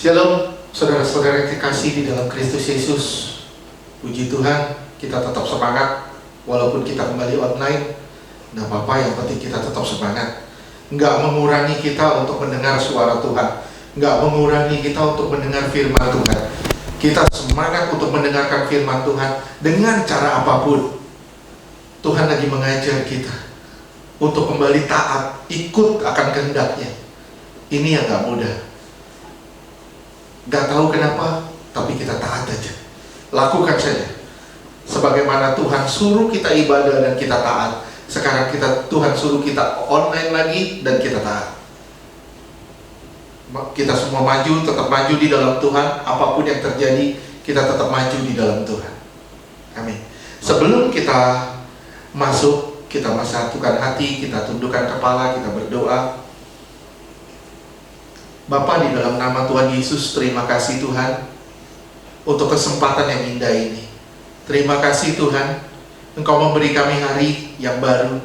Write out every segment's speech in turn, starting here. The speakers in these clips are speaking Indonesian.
Shalom, saudara-saudara yang dikasih di dalam Kristus Yesus. Puji Tuhan, kita tetap semangat walaupun kita kembali online. Nggak apa-apa, yang penting kita tetap semangat. Nggak mengurangi kita untuk mendengar suara Tuhan, nggak mengurangi kita untuk mendengar firman Tuhan. Kita semangat untuk mendengarkan firman Tuhan dengan cara apapun. Tuhan lagi mengajar kita untuk kembali taat, ikut akan kehendaknya. Ini yang nggak mudah. Gak tahu kenapa, tapi kita taat aja. Lakukan saja. Sebagaimana Tuhan suruh kita ibadah dan kita taat. Sekarang Tuhan suruh kita online lagi dan kita taat. Kita semua maju, tetap maju di dalam Tuhan. Apapun yang terjadi, kita tetap maju di dalam Tuhan. Amin. Sebelum kita masuk, kita satukan hati, kita tundukkan kepala, kita berdoa. Bapa, di dalam nama Tuhan Yesus, terima kasih Tuhan untuk kesempatan yang indah ini. Terima kasih Tuhan, Engkau memberi kami hari yang baru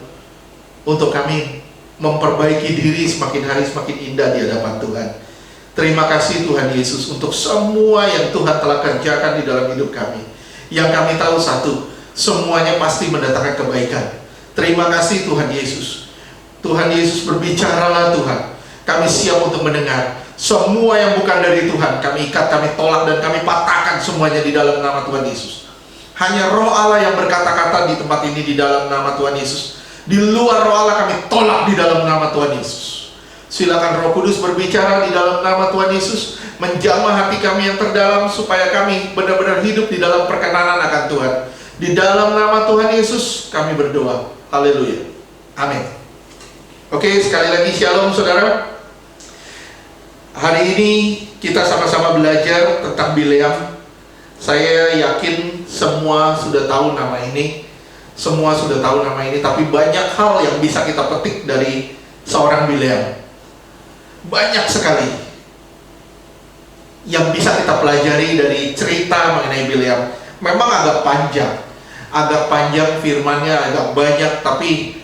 untuk kami memperbaiki diri semakin hari semakin indah di hadapan Tuhan. Terima kasih Tuhan Yesus untuk semua yang Tuhan telah kerjakan di dalam hidup kami. Yang kami tahu satu, semuanya pasti mendatangkan kebaikan. Terima kasih Tuhan Yesus. Tuhan Yesus, berbicaralah Tuhan. Kami siap untuk mendengar. Semua yang bukan dari Tuhan kami ikat, kami tolak, dan kami patahkan semuanya di dalam nama Tuhan Yesus. Hanya Roh Allah yang berkata-kata di tempat ini di dalam nama Tuhan Yesus. Di luar Roh Allah kami tolak di dalam nama Tuhan Yesus. Silakan Roh Kudus berbicara di dalam nama Tuhan Yesus, menjamah hati kami yang terdalam supaya kami benar-benar hidup di dalam perkenanan akan Tuhan. Di dalam nama Tuhan Yesus kami berdoa. Haleluya. Amin. Oke, sekali lagi shalom saudara. Hari ini kita sama-sama belajar tentang Bileam. Saya yakin semua sudah tahu nama ini. Semua sudah tahu nama ini, tapi banyak hal yang bisa kita petik dari seorang Bileam. Banyak sekali yang bisa kita pelajari dari cerita mengenai Bileam. Memang agak panjang firmannya, agak banyak, tapi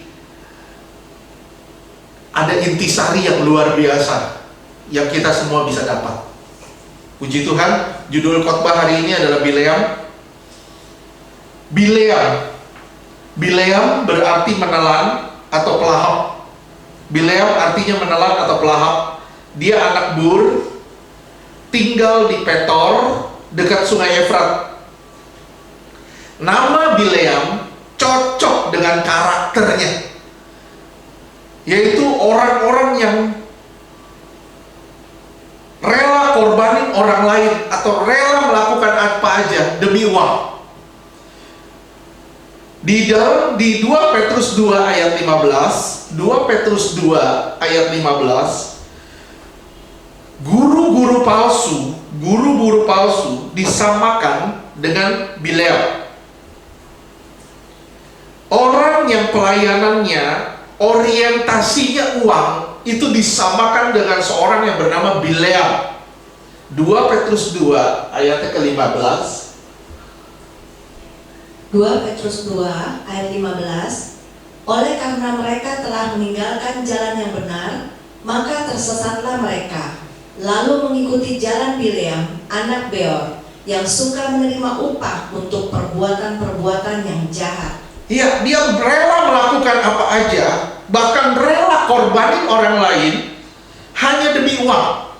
ada intisari yang luar biasa yang kita semua bisa dapat. Puji Tuhan, judul khotbah hari ini adalah Bileam. Bileam berarti menelan atau pelahap. Bileam artinya menelan atau pelahap. Dia anak Bur, tinggal di Petor, dekat sungai Efrat. Nama Bileam cocok dengan karakternya, yaitu orang-orang yang rela korbanin orang lain atau rela melakukan apa aja demi uang. Di 2 Petrus 2 ayat 15, 2 Petrus 2 ayat 15, guru-guru palsu disamakan dengan Bileam. Orang yang pelayanannya orientasinya uang itu disamakan dengan seorang yang bernama Bileam. 2 Petrus 2 ayat ke-15. 2 Petrus 2 ayat 15. Oleh karena mereka telah meninggalkan jalan yang benar, maka tersesatlah mereka, lalu mengikuti jalan Bileam anak Beor, yang suka menerima upah untuk perbuatan-perbuatan yang jahat. Iya, dia rela melakukan apa aja, bahkan rela korbanin orang lain hanya demi uang.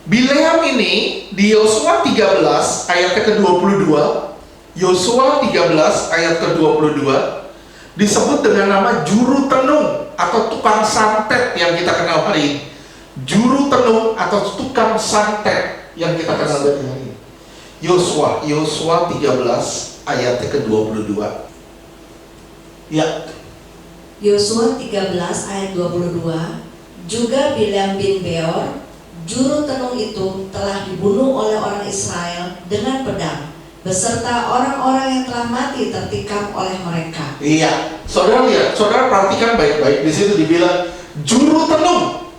Bileam ini di Yosua 13 ayat ke-22, Yosua 13 ayat ke-22 disebut dengan nama juru tenung atau tukang santet yang kita kenal hari ini. Juru tenung atau tukang santet yang kita kenal hari ini. Yosua 13 ayat ke-22. Ya. Yosua 13 ayat 22. Juga Bileam bin Beor, juru tenung itu telah dibunuh oleh orang Israel dengan pedang, beserta orang-orang yang telah mati tertikam oleh mereka. Iya, saudara lihat, saudara perhatikan baik-baik, di situ dibilang juru tenung.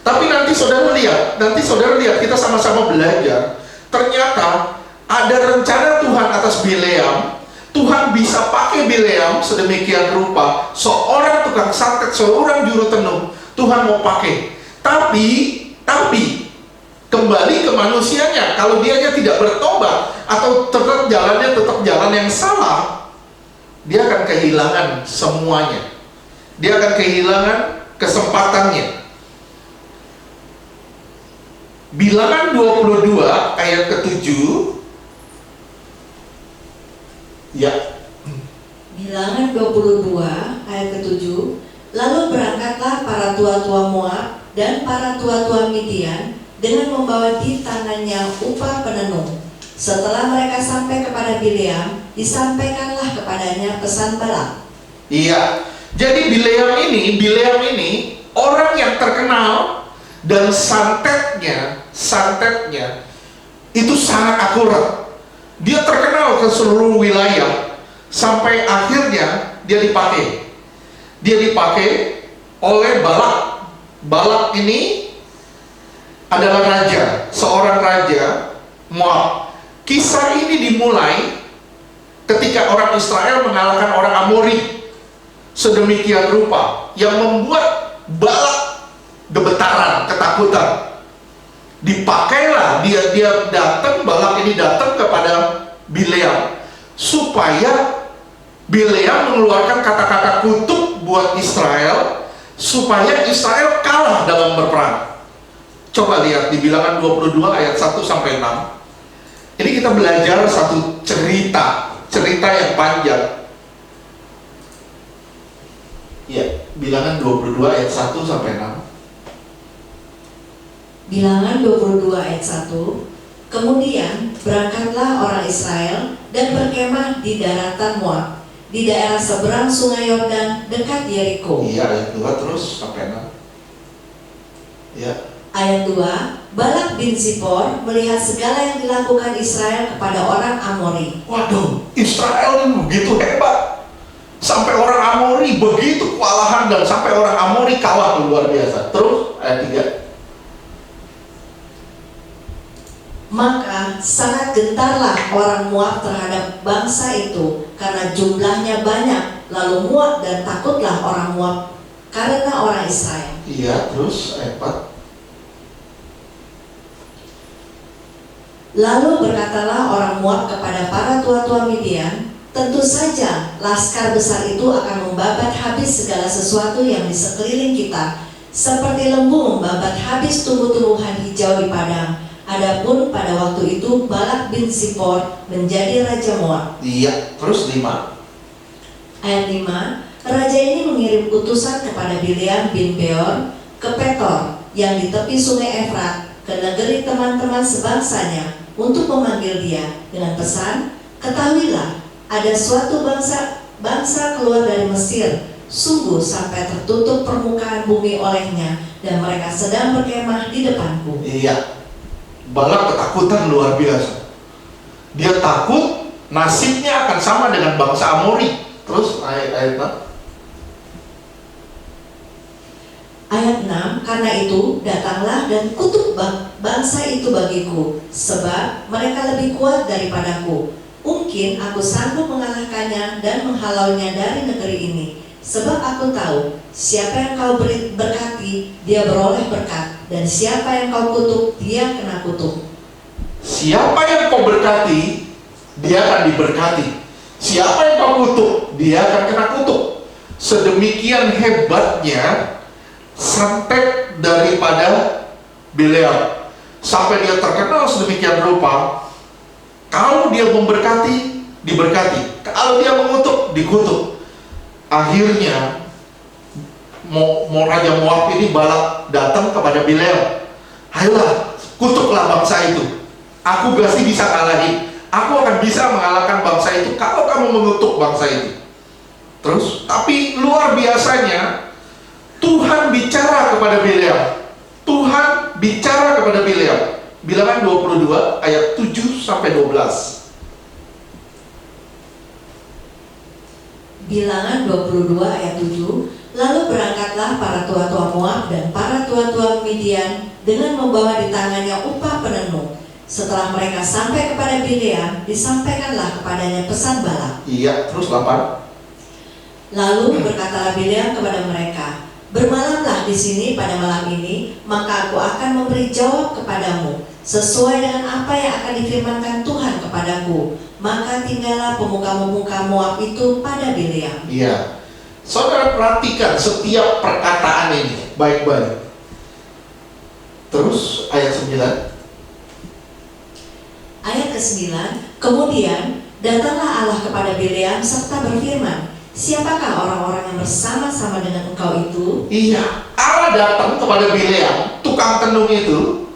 Tapi nanti saudara lihat, kita sama-sama belajar. Ternyata ada rencana Tuhan atas Bileam. Tuhan bisa pakai Bileam sedemikian rupa, seorang tukang santet, seorang juru tenung. Tuhan mau pakai. Tapi kembali ke manusianya. Kalau dianya tidak bertobat atau tetap jalannya tetap jalan yang salah, dia akan kehilangan semuanya. Dia akan kehilangan kesempatannya. Bilangan 22 ayat ke-7. Ya. Bilangan 22 ayat ke-7. Lalu berangkatlah para tua-tua Moab dan para tua-tua Midian dengan membawa di tangannya upah penenung. Setelah mereka sampai kepada Bileam, disampaikanlah kepadanya pesan Balak. Iya. Jadi Bileam ini orang yang terkenal dan santetnya itu sangat akurat. Dia terkenal ke seluruh wilayah sampai akhirnya dia dipakai. Dia dipakai oleh Balak. Balak ini adalah raja, seorang raja Moab. Kisah ini dimulai ketika orang Israel mengalahkan orang Amori sedemikian rupa yang membuat Balak gemetaran, ketakutan. Dipakailah dia datang, Balak ini datang kepada Bileam supaya Bileam mengeluarkan kata-kata kutuk buat Israel supaya Israel kalah dalam berperang. Coba lihat di Bilangan 22 ayat 1 sampai 6. Ini kita belajar satu cerita yang panjang. Ya, Bilangan 22 ayat 1 sampai 6. Bilangan 22 ayat 1. Kemudian berangkatlah orang Israel dan berkemah di daratan Moab, di daerah seberang sungai Yordan dekat Yeriko. Iya, ayat 2 terus sampai 6. Ya. Ayat 2. Balak bin Zippor melihat segala yang dilakukan Israel kepada orang Amori. Waduh, Israel ini begitu hebat. Sampai orang Amori begitu kewalahan dan sampai orang Amori kalah luar biasa. Terus ayat 3. Maka sangat gentarlah orang Moab terhadap bangsa itu karena jumlahnya banyak. Lalu muak dan takutlah orang Moab karena orang Israel. Iya, terus ayat 4. Lalu berkatalah orang Moab kepada para tua-tua Midian, tentu saja laskar besar itu akan membabat habis segala sesuatu yang di sekeliling kita, seperti lembu membabat habis tumbuh-tumbuhan hijau di padang. Adapun pada waktu itu Balak bin Zippor menjadi raja Moab. Iya, terus 5. Ayat 5. Raja ini mengirim utusan kepada Bileam bin Beor ke Petor yang di tepi sungai Efrat, ke negeri teman-teman sebangsanya, untuk memanggil dia dengan pesan, ketahuilah, ada suatu bangsa keluar dari Mesir, sungguh sampai tertutup permukaan bumi olehnya, dan mereka sedang berkemah di depanku. Iya. Balak ketakutan luar biasa. Dia takut nasibnya akan sama dengan bangsa Amori. Terus ayat 6. Ayat 6, karena itu datanglah dan kutuk bangsa itu bagiku, sebab mereka lebih kuat daripadaku. Mungkin aku sanggup mengalahkannya dan menghalaunya dari negeri ini. Sebab aku tahu, siapa yang kau berkati, dia beroleh berkat, dan siapa yang kau kutuk, dia kena kutuk. Siapa yang kau berkati, dia akan diberkati. Siapa yang kau kutuk, dia akan kena kutuk. Sedemikian hebatnya santet daripada Bileam, sampai dia terkenal sedemikian rupa. Kalau dia memberkati, diberkati. Kalau dia mengutuk, dikutuk. Akhirnya mau Raja Moab ini Balak datang kepada Bileam. Ayolah, kutuklah bangsa itu. Aku pasti bisa kalahin. Aku akan bisa mengalahkan bangsa itu kalau kamu mengutuk bangsa itu. Terus, tapi luar biasanya Tuhan bicara kepada Bileam. Tuhan bicara kepada Bileam. Bilangan 22 ayat 7 sampai 12. Bilangan 22 ayat 7. Lalu berangkatlah para tua-tua Moab dan para tua-tua Midian dengan membawa di tangannya upah penenung. Setelah mereka sampai kepada Bileam, disampaikanlah kepadanya pesan Balak. Iya, terus 8. Lalu berkatalah Bileam kepada mereka, Bermalamlah di sini pada malam ini, maka aku akan memberi jawab kepadamu sesuai dengan apa yang akan difirmankan Tuhan kepadaku. Maka tinggallah pemuka-pemuka Moab itu pada Bileam. Iya. Saudara perhatikan setiap perkataan ini baik-baik. Terus ayat 9. Ayat ke-9, kemudian datanglah Allah kepada Bileam serta berfirman, siapakah orang-orang yang bersama-sama dengan engkau itu? Iya, Allah datang kepada Bileam, tukang tenung itu.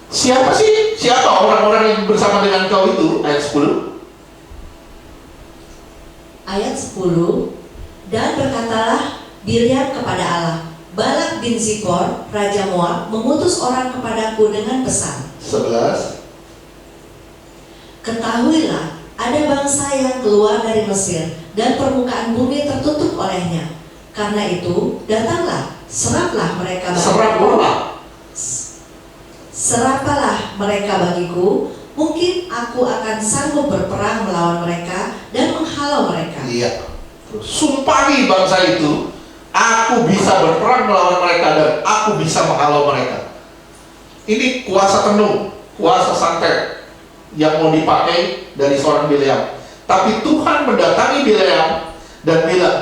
Siapa sih? Siapa orang-orang yang bersama dengan engkau itu? Ayat 10. Ayat 10, dan berkatalah Bileam kepada Allah, Balak bin Zippor, Raja Moab, mengutus orang kepadaku dengan pesan. 11. Ketahuilah, ada bangsa yang keluar dari Mesir, dan permukaan bumi tertutup olehnya. Karena itu, datanglah, seraplah mereka bagiku. Serapalah mereka bagiku, mungkin aku akan sanggup berperang melawan mereka dan menghalau mereka. Iya. Sumpahi bangsa itu, aku bisa berperang melawan mereka dan aku bisa menghalau mereka. Ini kuasa tenung, kuasa santet yang mau dipakai dari seorang Bileam. Tapi Tuhan mendatangi Bileam dan bilang,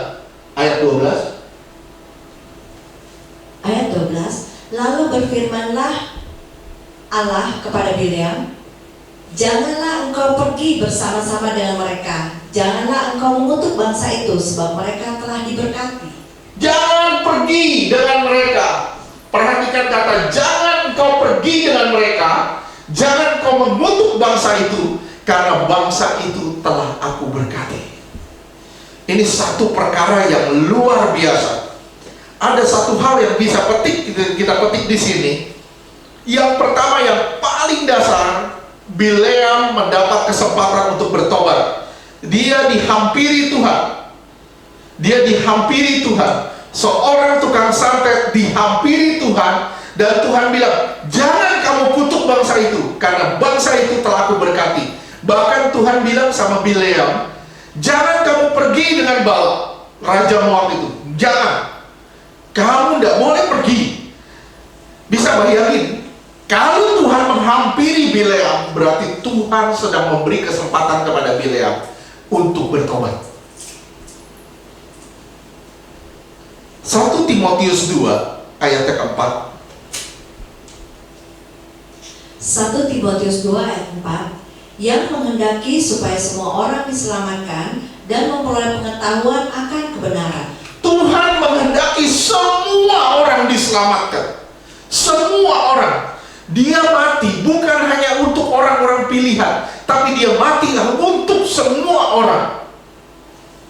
ayat 12. Ayat 12, lalu berfirmanlah Allah kepada Bileam, janganlah engkau pergi bersama-sama dengan mereka, janganlah engkau mengutuk bangsa itu, sebab mereka telah diberkati. Jangan pergi dengan mereka. Perhatikan kata, jangan engkau pergi dengan mereka, jangan kau mengutuk bangsa itu, karena bangsa itu telah aku berkati. Ini satu perkara yang luar biasa. Ada satu hal yang bisa kita petik di sini. Yang pertama, yang paling dasar, Bileam mendapat kesempatan untuk bertobat. Dia dihampiri Tuhan. Dia dihampiri Tuhan. Seorang tukang santet dihampiri Tuhan, dan Tuhan bilang, jangan kamu kutuk bangsa itu, karena bangsa itu telah aku berkati. Bahkan Tuhan bilang sama Bileam, jangan kamu pergi dengan Balak, Raja Moab itu. Jangan. Kamu tidak boleh pergi. Bisa bayangin, kalau Tuhan menghampiri Bileam, berarti Tuhan sedang memberi kesempatan kepada Bileam untuk bertobat. 1 Timotius 2 ayat keempat. 1 Timotius 2 ayat 4, yang menghendaki supaya semua orang diselamatkan dan memperoleh pengetahuan akan kebenaran. Tuhan menghendaki semua orang diselamatkan. Semua orang. Dia mati bukan hanya untuk orang-orang pilihan, tapi dia mati untuk semua orang.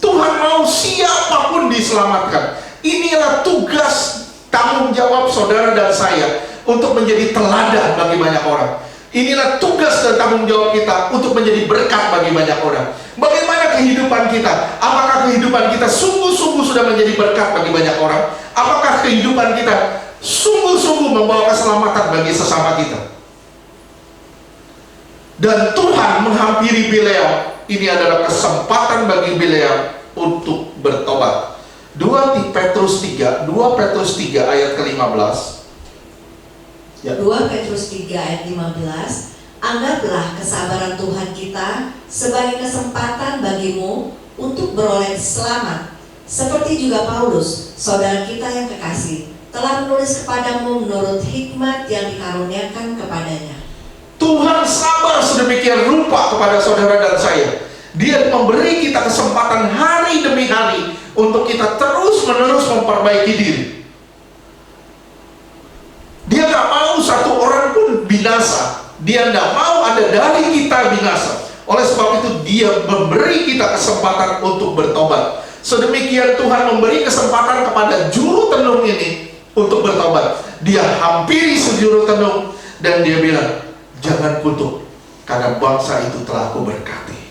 Tuhan mau siapapun diselamatkan. Inilah tugas, tanggung jawab saudara dan saya untuk menjadi teladan bagi banyak orang. Inilah tugas dan tanggung jawab kita untuk menjadi berkat bagi banyak orang. Bagaimana kehidupan kita? Apakah kehidupan kita sungguh-sungguh sudah menjadi berkat bagi banyak orang? Apakah kehidupan kita sungguh-sungguh membawa keselamatan bagi sesama kita? Dan Tuhan menghampiri Bileam. Ini adalah kesempatan bagi Bileam untuk bertobat. 2 Petrus 3 ayat ke-15. 2 Petrus 3 ayat 15, anggaplah kesabaran Tuhan kita sebagai kesempatan bagimu untuk beroleh selamat, seperti juga Paulus, saudara kita yang kekasih, telah menulis kepadamu menurut hikmat yang dikaruniakan kepadanya. Tuhan sabar sedemikian rupa kepada saudara dan saya. Dia memberi kita kesempatan hari demi hari untuk kita terus-menerus memperbaiki diri. Dia gak mau satu orang pun binasa. Dia gak mau ada dari kita binasa. Oleh sebab itu dia memberi kita kesempatan untuk bertobat. Sedemikian Tuhan memberi kesempatan kepada juru tenung ini untuk bertobat. Dia hampiri sejuru tenung dan dia bilang, jangan kutuk, karena bangsa itu telah aku berkati.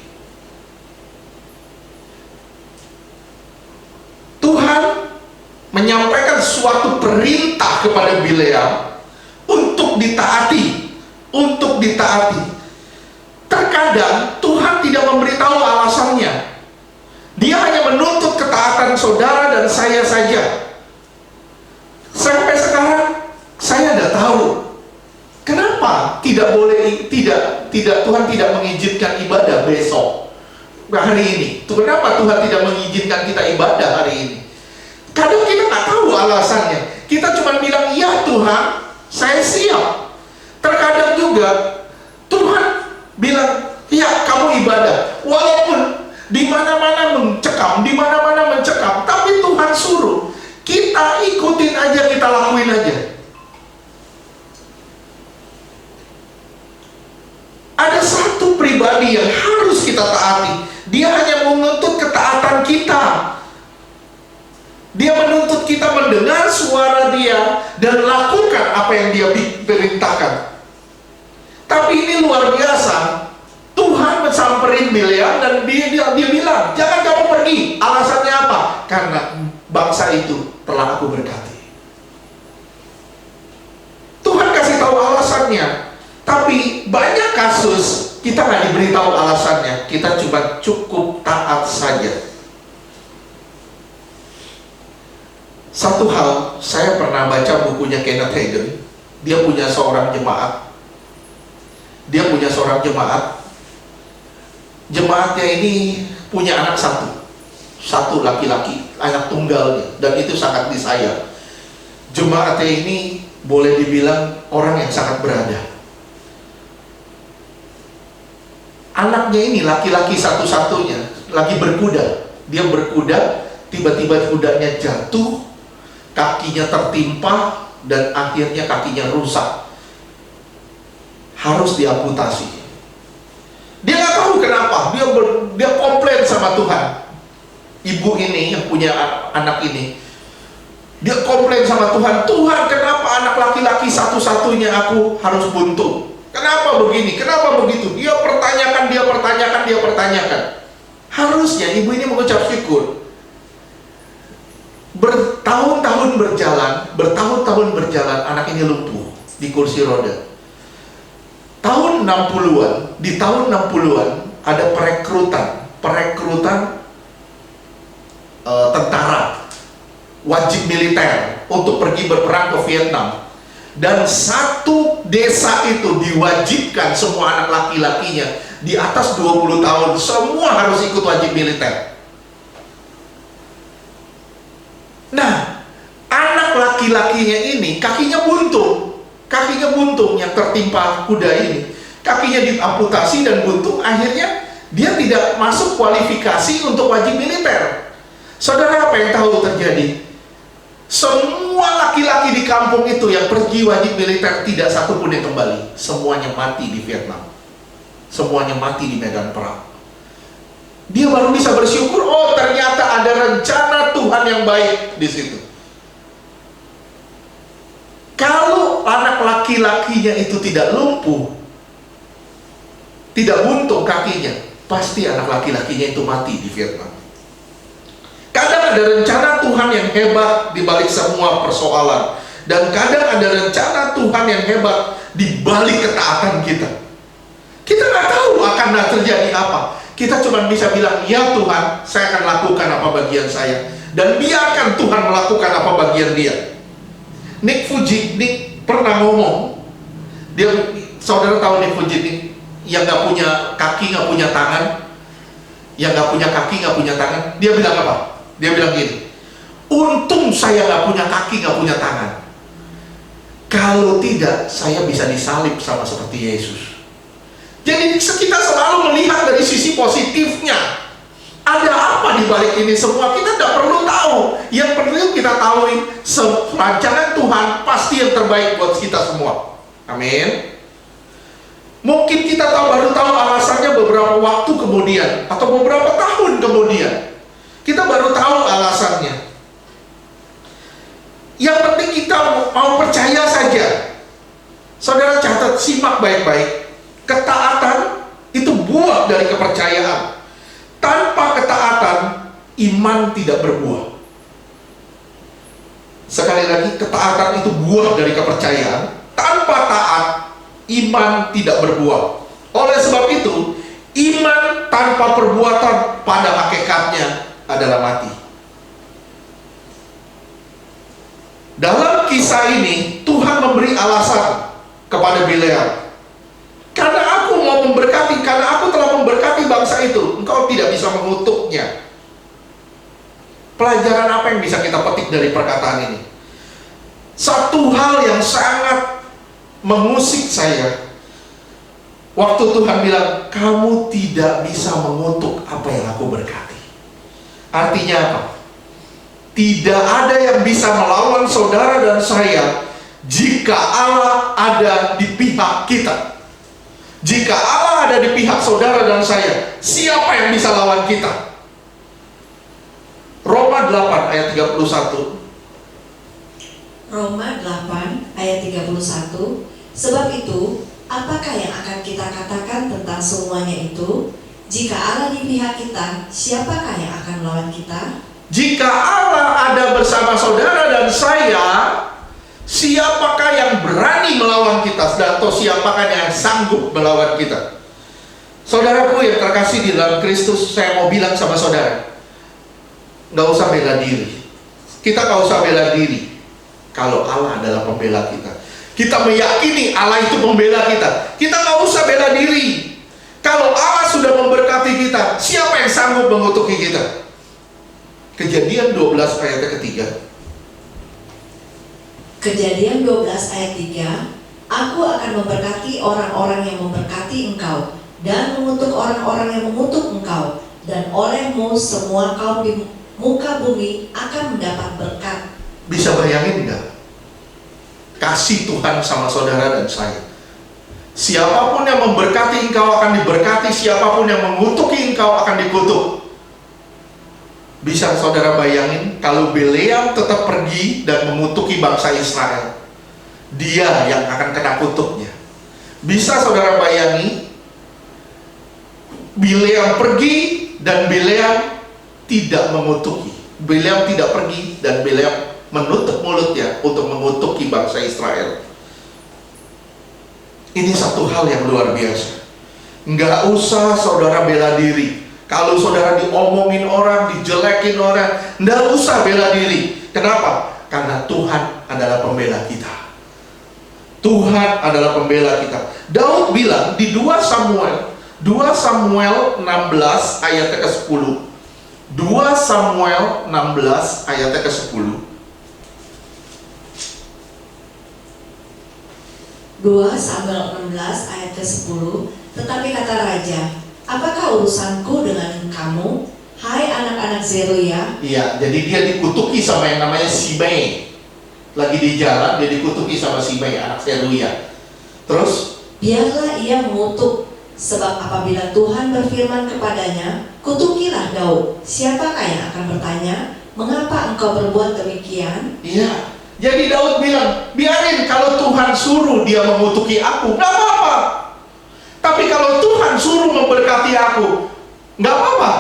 Tuhan menyampaikan suatu perintah kepada Bileam untuk ditaati, Terkadang Tuhan tidak memberitahu alasannya. Dia hanya menuntut ketaatan saudara dan saya saja. Tuhan tidak mengizinkan ibadah besok, hari ini? Kenapa Tuhan tidak mengizinkan kita ibadah hari ini? Kadang kita nggak tahu alasannya. Kita cuma bilang, iya Tuhan, saya siap. Terkadang juga Tuhan bilang, iya kamu ibadah. Walaupun di mana-mana mencekam, tapi Tuhan suruh. Kita ikutin aja, kita lakuin aja. Ada satu pribadi yang harus kita taati. Dia hanya menuntut ketaatan kita. Dia menuntut kita mendengar suara Dia dan lakukan apa yang Dia perintahkan. Tapi ini luar biasa. Tuhan mensamperin Bileam dan dia bilang, jangan kamu pergi. Alasannya apa? Karena bangsa itu telah aku berkati. Tuhan kasih tahu alasannya. Tapi banyak kasus kita nggak diberitahu alasannya. Kita cuma cukup taat saja. Satu hal, saya pernah baca bukunya Kenneth Hagin. Dia punya seorang jemaat. Jemaatnya ini punya anak satu laki-laki, anak tunggalnya, dan itu sangat disayang. Jemaatnya ini boleh dibilang orang yang sangat berada. Anaknya ini laki-laki satu-satunya lagi berkuda. Dia berkuda, tiba-tiba kudanya jatuh, kakinya tertimpa, dan akhirnya kakinya rusak. Harus diamputasi. Dia nggak tahu kenapa. Dia komplain sama Tuhan. Ibu ini yang punya anak ini, dia komplain sama Tuhan. Tuhan, kenapa anak laki-laki satu-satunya aku harus buntung? Kenapa begini? Kenapa begitu? Dia pertanyakan. Harusnya ibu ini mengucap syukur. Bertahun-tahun berjalan, anak ini lumpuh di kursi roda. Di tahun 60-an ada perekrutan tentara wajib militer untuk pergi berperang ke Vietnam. Dan satu desa itu diwajibkan semua anak laki-lakinya di atas 20 tahun semua harus ikut wajib militer. Nah, anak laki-lakinya ini kakinya buntung yang tertimpa kuda ini. Kakinya diamputasi dan buntung, akhirnya dia tidak masuk kualifikasi untuk wajib militer. Saudara, apa yang tahu terjadi? Semua laki-laki di kampung itu yang pergi wajib militer, tidak satu pun yang kembali. Semuanya mati di Vietnam. Semuanya mati di medan perang. Dia baru bisa bersyukur, oh ternyata ada rencana Tuhan yang baik di situ. Kalau anak laki-lakinya itu tidak lumpuh, tidak buntung kakinya, pasti anak laki-lakinya itu mati di Vietnam. Kadang ada rencana Tuhan yang hebat di balik semua persoalan, dan kadang ada rencana Tuhan yang hebat di balik ketaatan kita. Kita nggak tahu akan terjadi apa. Kita cuma bisa bilang, ya Tuhan, saya akan lakukan apa bagian saya, dan biarkan Tuhan melakukan apa bagian dia. Nick Vujicic pernah ngomong, saudara tahu Nick Vujicic yang nggak punya kaki, nggak punya tangan, dia bilang apa? Dia bilang gini, untung saya nggak punya kaki, nggak punya tangan. Kalau tidak, saya bisa disalib sama seperti Yesus. Jadi kita selalu melihat dari sisi positifnya. Ada apa di balik ini semua? Kita tidak perlu tahu. Yang perlu kita tahu, rancangan Tuhan pasti yang terbaik buat kita semua. Amin. Mungkin kita baru tahu alasannya beberapa waktu kemudian, atau beberapa tahun kemudian. Kita baru tahu alasannya. Yang penting kita mau percaya saja. Saudara catat, simak baik-baik. Ketaatan itu buah dari kepercayaan. Tanpa ketaatan, iman tidak berbuah. Sekali lagi, ketaatan itu buah dari kepercayaan. Tanpa taat, iman tidak berbuah. Oleh sebab itu, iman tanpa perbuatan pada hakikatnya adalah mati. Dalam kisah ini, Tuhan memberi alasan kepada Bileam. Karena aku mau karena aku telah memberkati bangsa itu, engkau tidak bisa mengutuknya. Pelajaran apa yang bisa kita petik dari perkataan ini? Satu hal yang sangat mengusik saya, waktu Tuhan bilang, kamu tidak bisa mengutuk apa yang aku berkati. Artinya apa? Tidak ada yang bisa melawan saudara dan saya jika Allah ada di pihak kita. Jika Allah ada di pihak saudara dan saya, siapa yang bisa lawan kita? Roma 8 ayat 31. Roma 8 ayat 31. Sebab itu, apakah yang akan kita katakan tentang semuanya itu? Jika Allah di pihak kita, siapakah yang akan melawan kita? Jika Allah ada bersama saudara dan saya, siapakah yang berani melawan kita? Atau siapakah yang sanggup melawan kita? Saudaraku yang terkasih di dalam Kristus, saya mau bilang sama saudara, nggak usah bela diri. Kita nggak usah bela diri kalau Allah adalah pembela kita. Kita meyakini Allah itu pembela kita. Kita nggak usah bela diri. Kalau Allah sudah memberkati kita, siapa yang sanggup mengutuki kita? Kejadian 12 ayat ketiga. Kejadian 12 ayat 3. Aku akan memberkati orang-orang yang memberkati engkau, dan mengutuk orang-orang yang mengutuk engkau, dan olehmu semua kaum di muka bumi akan mendapat berkat. Bisa bayangin nggak? Kasih Tuhan sama saudara dan saya. Siapapun yang memberkati engkau akan diberkati, siapapun yang mengutuki engkau akan dikutuk. Bisa saudara bayangin kalau Bileam tetap pergi dan mengutuki bangsa Israel, dia yang akan kena kutuknya. Bisa saudara bayangi Bileam pergi dan Bileam tidak mengutuki. Bileam tidak pergi dan Bileam menutup mulutnya untuk mengutuki bangsa Israel. Ini satu hal yang luar biasa. Nggak usah saudara bela diri. Kalau saudara diomongin orang, dijelekin orang, nggak usah bela diri. Kenapa? Karena Tuhan adalah pembela kita. Tuhan adalah pembela kita. Daud bilang di 2 Samuel 16 ayat ke-10. 2 Samuel 16 ayat ke-10. 2 Samuel 16 ayat ke-10. Tetapi kata raja, apakah urusanku dengan kamu, hai anak-anak Zeruya? Iya, jadi dia dikutuki sama yang namanya Simei. Lagi di jalan, dia dikutuki sama Simei, anak Zeruya. Terus? Biarlah ia mengutuk, sebab apabila Tuhan berfirman kepadanya, kutukilah Daud, siapakah yang akan bertanya, mengapa engkau berbuat demikian? Iya. Jadi Daud bilang, biarin kalau Tuhan suruh dia mengutuki aku, nggak apa-apa. Tapi kalau Tuhan suruh memberkati aku, nggak apa-apa.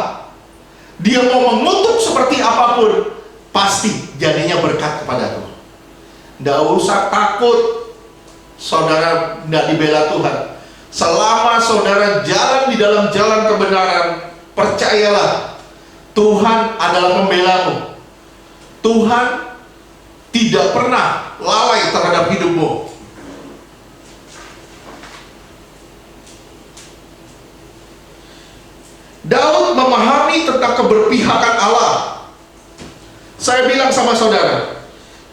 Dia mau mengutuk seperti apapun, pasti jadinya berkat kepadaku. Nggak usah takut, saudara nggak dibela Tuhan. Selama saudara jalan di dalam jalan kebenaran, percayalah, Tuhan adalah pembelamu. Tuhan tidak pernah lalai terhadap hidupmu. Daud memahami tentang keberpihakan Allah. Saya bilang sama saudara,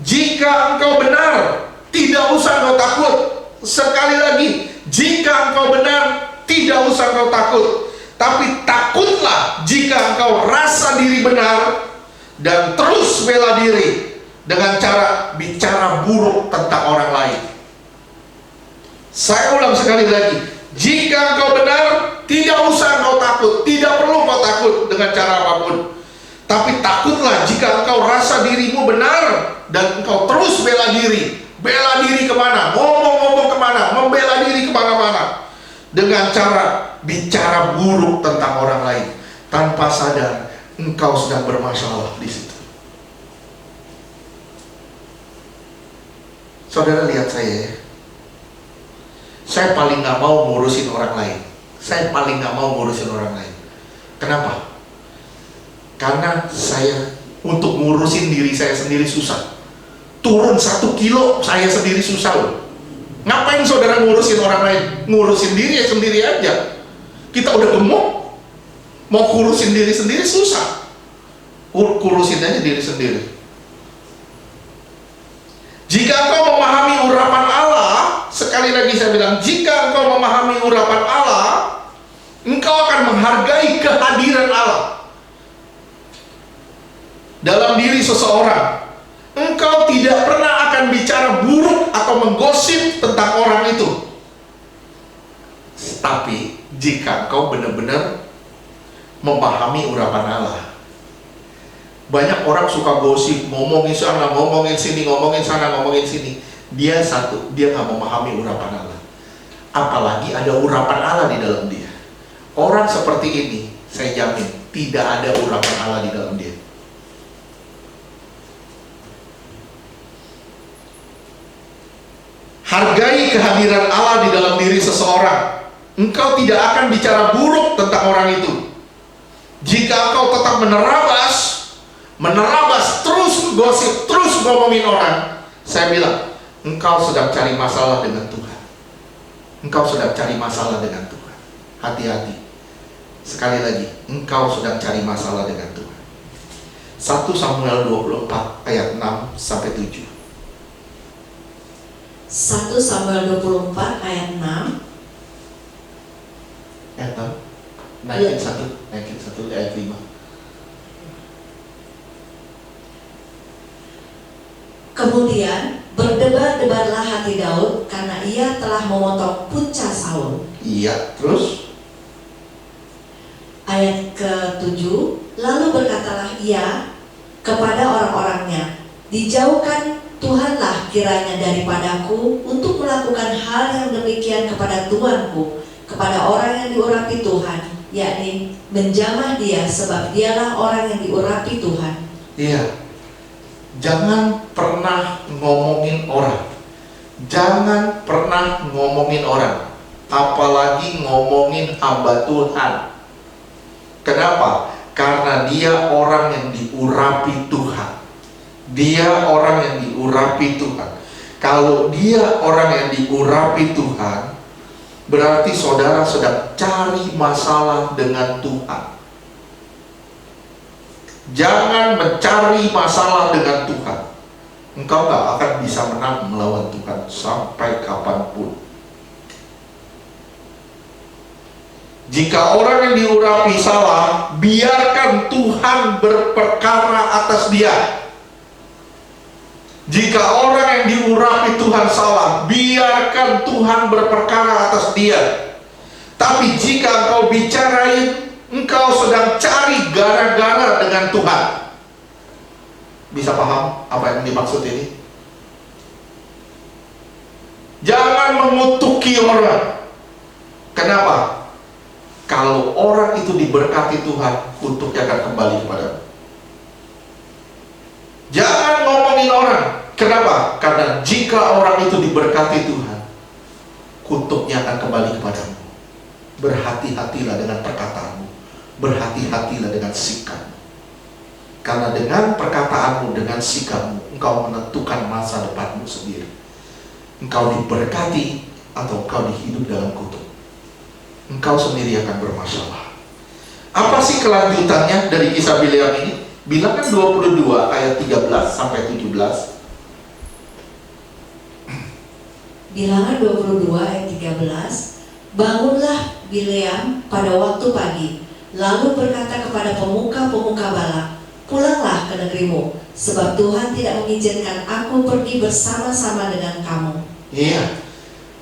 jika engkau benar, tidak usah engkau takut. Sekali lagi, jika engkau benar, tidak usah engkau takut. Tapi takutlah jika engkau rasa diri benar dan terus bela diri dengan cara bicara buruk tentang orang lain. Saya ulang sekali lagi, jika engkau benar, tidak usah engkau takut. Tidak perlu engkau takut dengan cara apapun. Tapi takutlah jika engkau rasa dirimu benar dan engkau terus bela diri. Bela diri kemana? Ngomong-ngomong kemana? Membela diri kemana-mana dengan cara bicara buruk tentang orang lain, tanpa sadar engkau sedang bermasalah di situ. Saudara lihat saya ya. Saya paling gak mau ngurusin orang lain. Saya paling gak mau ngurusin orang lain. Kenapa? Karena saya untuk ngurusin diri saya sendiri susah. Turun 1 kilo saya sendiri susah loh. Ngapain saudara ngurusin orang lain? Ngurusin diri ya sendiri aja. Kita udah gemuk, mau kurusin diri sendiri susah. Kurusin aja diri sendiri. Jika engkau memahami urapan Allah, sekali lagi saya bilang, jika engkau memahami urapan Allah, engkau akan menghargai kehadiran Allah dalam diri seseorang. Engkau tidak pernah akan bicara buruk atau menggosip tentang orang itu. Tapi jika engkau benar-benar memahami urapan Allah. Banyak orang suka gosip, ngomongin sana, ngomongin sini, ngomongin sana, ngomongin sini. Dia nggak memahami urapan Allah. Apalagi ada urapan Allah di dalam dia. Orang seperti ini, saya jamin, tidak ada urapan Allah di dalam dia. Hargai kehadiran Allah di dalam diri seseorang. Engkau tidak akan bicara buruk tentang orang itu. Jika engkau tetap menerabas, terus gosip, terus ngomongin orang, saya bilang, engkau sedang cari masalah dengan Tuhan. Engkau sedang cari masalah dengan Tuhan. Hati-hati. Sekali lagi, engkau sedang cari masalah dengan Tuhan. 1 Samuel 24 ayat 6 sampai 7. 1 Samuel 24 ayat 6. Ayat 6. Naikin satu ayat 5. Kemudian berdebar-debarlah hati Daud karena ia telah memotong punca Saul. Iya, terus Ayat ke-7, lalu berkatalah ia kepada orang-orangnya, dijauhkan Tuhanlah kiranya daripadaku untuk melakukan hal yang demikian kepada tuanku, kepada orang yang diurapi Tuhan, yakni menjamah dia, sebab dialah orang yang diurapi Tuhan. iya. Jangan pernah ngomongin orang. Jangan pernah ngomongin orang. Apalagi ngomongin hamba Tuhan. Kenapa? Karena dia orang yang diurapi Tuhan. Dia orang yang diurapi Tuhan. Kalau dia orang yang diurapi Tuhan, berarti saudara sedang cari masalah dengan Tuhan. Jangan mencari masalah dengan Tuhan. Engkau gak akan bisa menang melawan Tuhan sampai kapanpun. Jika orang yang diurapi salah, biarkan Tuhan berperkara atas dia. Jika orang yang diurapi Tuhan salah, biarkan Tuhan berperkara atas dia. Tapi jika engkau bicarain, engkau sedang cari gara-gara dengan Tuhan. Bisa paham apa yang dimaksud ini? Jangan mengutuki orang. Kenapa? Kalau orang itu diberkati Tuhan, kutuknya akan kembali kepadamu. Jangan ngomongin orang. Kenapa? Karena jika orang itu diberkati Tuhan, kutuknya akan kembali kepadamu. Berhati-hatilah dengan perkataanmu. Berhati-hatilah dengan sikapmu. Karena dengan perkataanmu, dengan sikapmu, engkau menentukan masa depanmu sendiri. Engkau diberkati atau engkau dihidup dalam kutuk. Engkau sendiri akan bermasalah. Apa sih kelanjutannya dari kisah Bileam ini? Bilangan 22 ayat 13 sampai 17. Bilangan 22 ayat 13. Bangunlah Bileam pada waktu pagi, lalu berkata kepada pemuka-pemuka Balak, pulanglah ke negerimu, sebab Tuhan tidak mengizinkan aku pergi bersama-sama dengan kamu. Iya,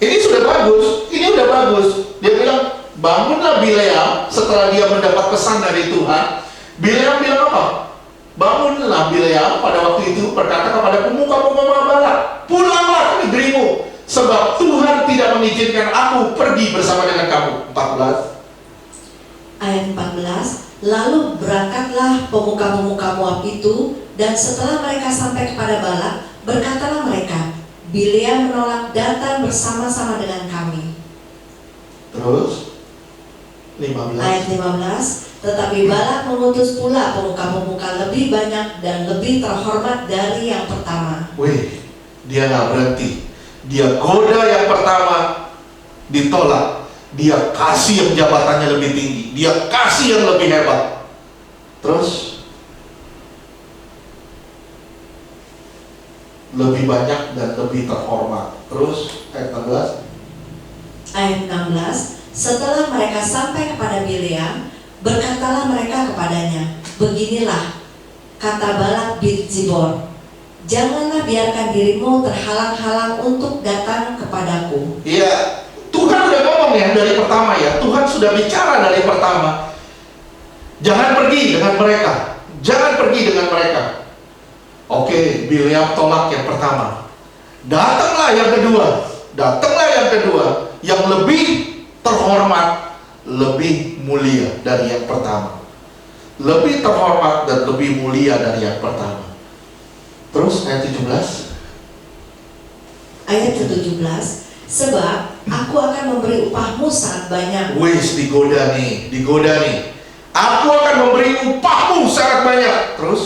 ini sudah bagus, ini udah bagus. Dia bilang, bangunlah Bileam setelah dia mendapat pesan dari Tuhan. Bileam bilang apa? Bangunlah Bileam pada waktu itu berkata kepada pemuka-pemuka Balak, pulanglah ke negerimu, sebab Tuhan tidak mengizinkan aku pergi bersama dengan kamu. 14. Ayat 14. Lalu berangkatlah pemuka-pemuka Moab itu, dan setelah mereka sampai kepada Balak, berkatalah mereka, Bileam menolak datang bersama-sama dengan kami. Terus 15. Ayat 15. Tetapi Balak mengutus pula pemuka-pemuka lebih banyak dan lebih terhormat dari yang pertama. Wih, dia nggak berhenti. Dia goda yang pertama, ditolak. Dia kasih yang jabatannya lebih tinggi, dia kasih yang lebih hebat. Terus lebih banyak dan lebih terhormat. Terus ayat 16. Ayat 16, setelah mereka sampai kepada Bileam, berkatalah mereka kepadanya, beginilah kata Balak bin Zibor, janganlah biarkan dirimu terhalang-halang untuk datang kepadaku. Iya, Tuhan udah ngomong ya dari pertama ya. Tuhan sudah bicara dari pertama. Jangan pergi dengan mereka. Jangan pergi dengan mereka. Oke, Bileam tolak yang pertama. Datanglah yang kedua. Datanglah yang kedua. Yang lebih terhormat, lebih mulia dari yang pertama. Lebih terhormat dan lebih mulia dari yang pertama. Terus ayat 17. Ayat ke-17, sebab aku akan memberi upahmu sangat banyak. Wis, digoda nih, digoda nih. Aku akan memberi upahmu sangat banyak. Terus,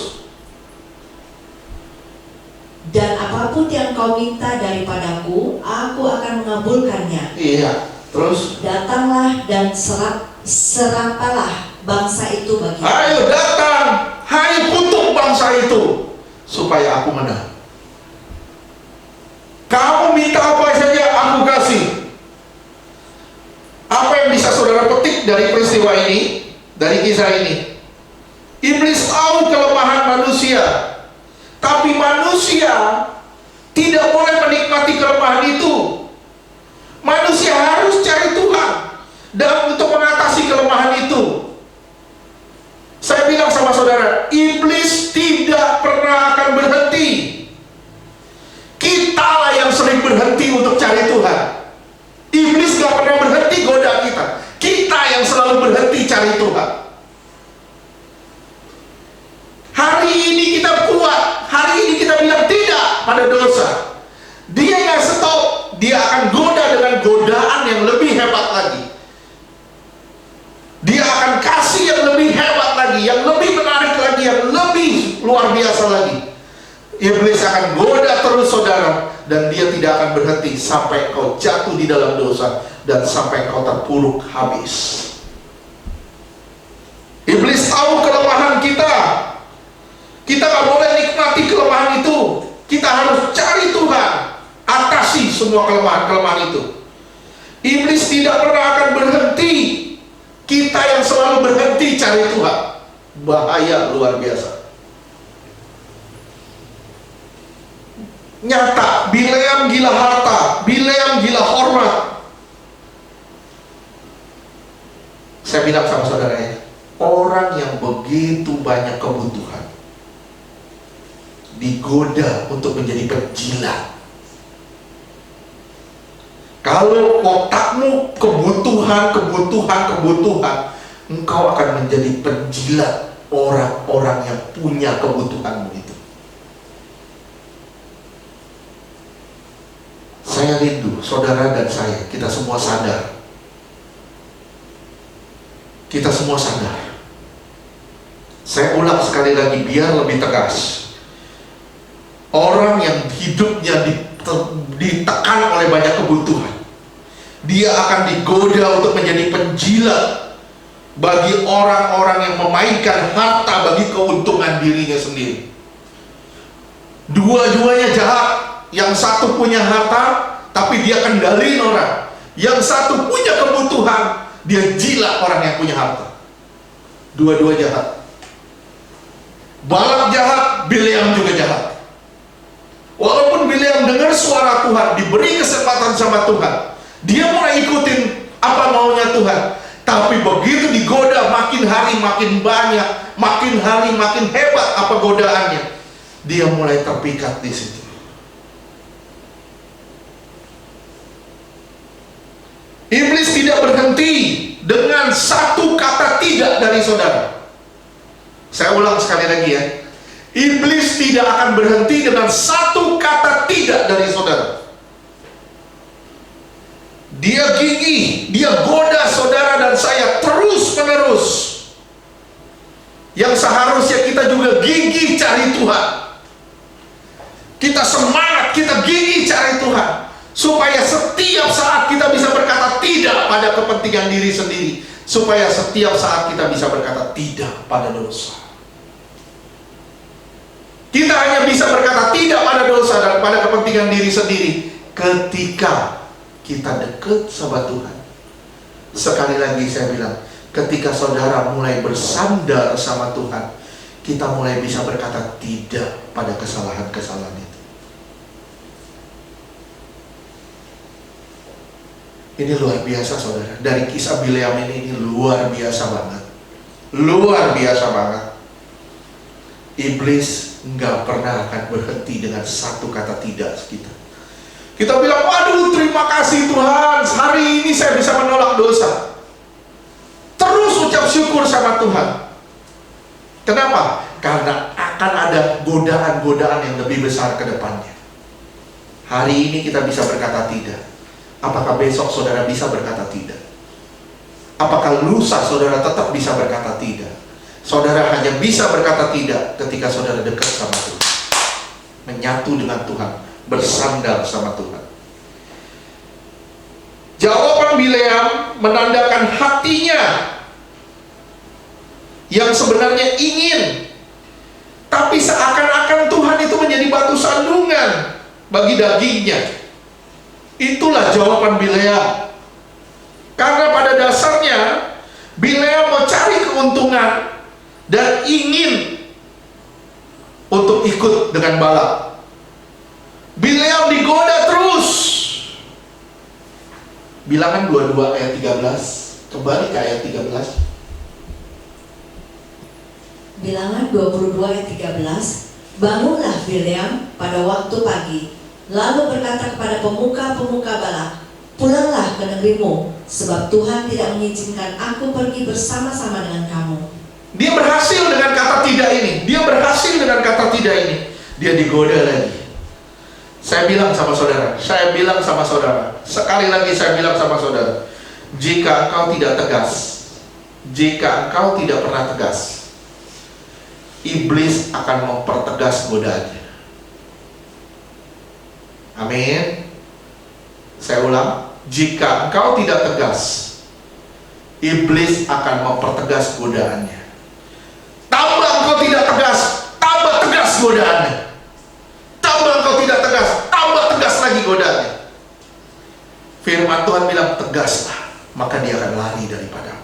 Dan apapun yang kau minta daripadaku, aku akan mengabulkannya. iya. Terus, Datanglah dan serapalah bangsa itu bagiku. ayo datang, hai kutuk bangsa itu, supaya aku menang. Kamu minta apa saja, aku kasih. Apa yang bisa saudara petik dari peristiwa ini, dari kisah ini? Iblis tahu kelemahan manusia, tapi manusia tidak boleh menikmati kelemahan itu. Manusia harus cari Tuhan dan untuk mengatasi kelemahan itu. Saya bilang sama saudara, iblis tidak pernah akan berhenti. Kitalah yang sering berhenti untuk cari Tuhan. Iblis gak pernah berhenti goda kita. Kita yang selalu berhenti cari Tuhan. Hari ini kita kuat, hari ini kita bilang tidak pada dosa. Dia gak stop, dia akan goda dengan godaan yang lebih hebat lagi. Dia akan kasih yang lebih hebat lagi, yang lebih menarik lagi, yang lebih luar biasa lagi. Iblis akan goda terus saudara, dan dia tidak akan berhenti sampai kau jatuh di dalam dosa dan sampai kau terpuruk habis. Iblis tahu kelemahan kita. Kita gak boleh nikmati kelemahan itu. Kita harus cari Tuhan, atasi semua kelemahan-kelemahan itu. Iblis tidak pernah akan berhenti. Kita yang selalu berhenti cari Tuhan. Bahaya luar biasa. Nyata, Bileam gila harta, Bileam gila hormat. Saya bilang sama saudara ya, orang yang begitu banyak kebutuhan digoda untuk menjadi penjilat. Kalau otakmu kebutuhan, engkau akan menjadi penjilat orang-orang yang punya kebutuhanmu itu. Saya rindu, saudara dan saya, kita semua sadar. Kita semua sadar. Saya ulang sekali lagi biar lebih tegas. Orang yang hidupnya ditekan oleh banyak kebutuhan, dia akan digoda untuk menjadi penjilat bagi orang-orang yang memainkan harta bagi keuntungan dirinya sendiri. Dua-duanya jahat. Yang satu punya harta, tapi dia kendaliin orang. Yang satu punya kebutuhan, dia jilat orang yang punya harta. Dua-dua jahat. Balak jahat, Bileam juga jahat. Walaupun Bileam dengar suara Tuhan, diberi kesempatan sama Tuhan, dia mulai ikutin apa maunya Tuhan. Tapi begitu digoda, makin hari makin banyak, makin hari makin hebat apa godaannya, dia mulai terpikat di situ. Iblis tidak berhenti dengan satu kata tidak dari saudara. Saya ulang sekali lagi ya. Iblis tidak akan berhenti dengan satu kata tidak dari saudara. Dia gigih, dia goda saudara dan saya terus menerus. Yang seharusnya kita juga gigih cari Tuhan. Kita semangat, kita gigih cari Tuhan. Supaya setiap saat kita bisa berkata tidak pada kepentingan diri sendiri. Supaya setiap saat kita bisa berkata tidak pada dosa. Kita hanya bisa berkata tidak pada dosa dan pada kepentingan diri sendiri ketika kita dekat sama Tuhan. Sekali lagi saya bilang, ketika saudara mulai bersandar sama Tuhan, kita mulai bisa berkata tidak pada kesalahan-kesalahan itu. Ini luar biasa saudara. Dari kisah Bileam ini luar biasa banget. Luar biasa banget. Iblis nggak pernah akan berhenti dengan satu kata tidak kita. Kita bilang, waduh terima kasih Tuhan, hari ini saya bisa menolak dosa. Terus ucap syukur sama Tuhan. Kenapa? Karena akan ada godaan-godaan yang lebih besar ke depannya. Hari ini kita bisa berkata tidak. Apakah besok saudara bisa berkata tidak? Apakah lusa saudara tetap bisa berkata tidak? Saudara hanya bisa berkata tidak ketika saudara dekat sama Tuhan, menyatu dengan Tuhan, bersandar sama Tuhan. Jawaban Bileam menandakan hatinya yang sebenarnya ingin, tapi seakan-akan Tuhan itu menjadi batu sandungan bagi dagingnya. Itulah jawaban Bileam. Karena pada dasarnya Bileam mau cari keuntungan dan ingin untuk ikut dengan Balak. Bileam digoda terus. Bilangan 22 ayat 13. Kembali ke ayat 13. Bilangan 22 ayat 13. Bangunlah Bileam pada waktu pagi, lalu berkata kepada pemuka-pemuka Balak, pulanglah ke negerimu, sebab Tuhan tidak mengizinkan aku pergi bersama-sama dengan kamu. Dia berhasil dengan kata tidak ini. Dia berhasil dengan kata tidak ini. Dia digoda lagi. Saya bilang sama saudara, sekali lagi saya bilang sama saudara, jika engkau tidak tegas, jika engkau tidak pernah tegas, iblis akan mempertegas godaannya. Amin. Saya ulang, jika engkau tidak tegas, iblis akan mempertegas godaannya. Tambah engkau tidak tegas, tambah tegas godaannya. Tambah engkau tidak tegas, tambah tegas lagi godaannya. Firman Tuhan bilang tegaslah, maka dia akan lari daripadamu.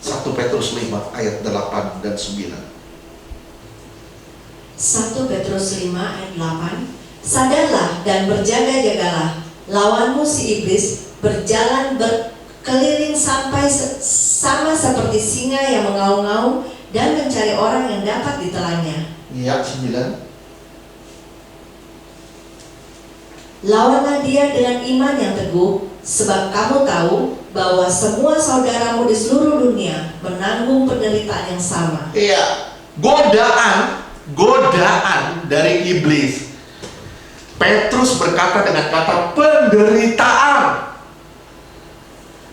1 Petrus 5 ayat 8 dan 9. 1 Petrus 5 ayat 8. Sadarlah dan berjaga-jagalah, lawanmu si iblis berjalan berkeliling sampai sama seperti singa yang mengaum-ngaum dan mencari orang yang dapat ditelannya. Iya, 9. Lawanlah dia dengan iman yang teguh, sebab kamu tahu bahwa semua saudaramu di seluruh dunia menanggung penderitaan yang sama. Iya, godaan dari iblis. Petrus berkata dengan kata penderitaan.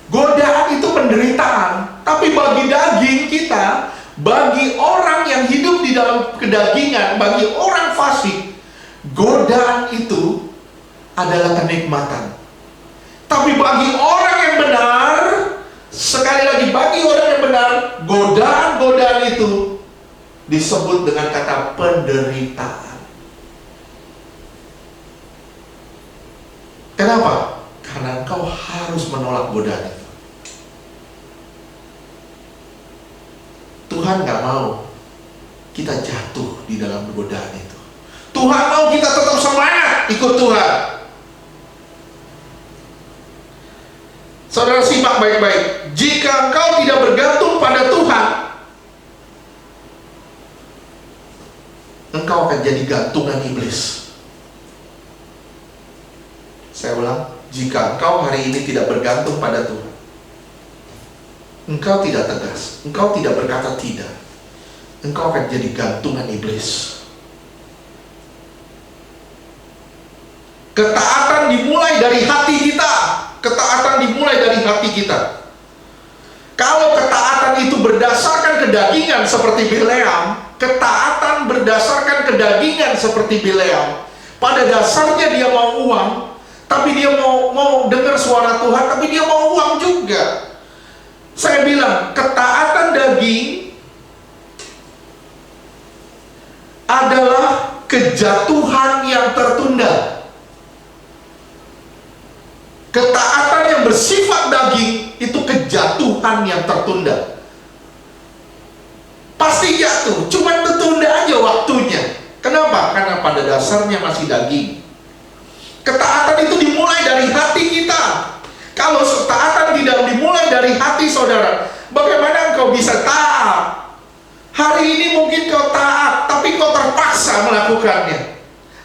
Godaan itu penderitaan, tapi bagi daging kita, bagi orang yang hidup di dalam kedagingan, bagi orang fasik, godaan itu adalah kenikmatan. Tapi bagi orang yang benar, sekali lagi bagi orang yang benar, godaan-godaan itu disebut dengan kata penderitaan. Kenapa? Karena engkau harus menolak godaan itu. Tuhan gak mau kita jatuh di dalam godaan itu. Tuhan mau kita tetap semangat ikut Tuhan. Saudara simak baik-baik. Jika engkau tidak bergantung pada Tuhan, engkau akan jadi gantungan iblis. Saya ulang, jika engkau hari ini tidak bergantung pada Tuhan, engkau tidak tegas, engkau tidak berkata tidak, engkau akan jadi gantungan iblis. Ketaatan dimulai dari hati kita. Ketaatan dimulai dari hati kita. Kalau ketaatan itu berdasarkan kedagingan seperti Bileam, pada dasarnya dia mau uang, tapi dia mau dengar suara Tuhan, tapi dia mau uang juga. Saya bilang, ketaatan daging adalah kejatuhan yang tertunda. Ketaatan yang bersifat daging itu kejatuhan yang tertunda. Pasti jatuh, cuma tertunda aja waktunya. Kenapa? Karena pada dasarnya masih daging. Ketaatan itu dimulai dari hati kita. Kalau ketaatan tidak dimulai dari hati saudara, bagaimana engkau bisa taat? Hari ini mungkin kau taat, tapi kau terpaksa melakukannya.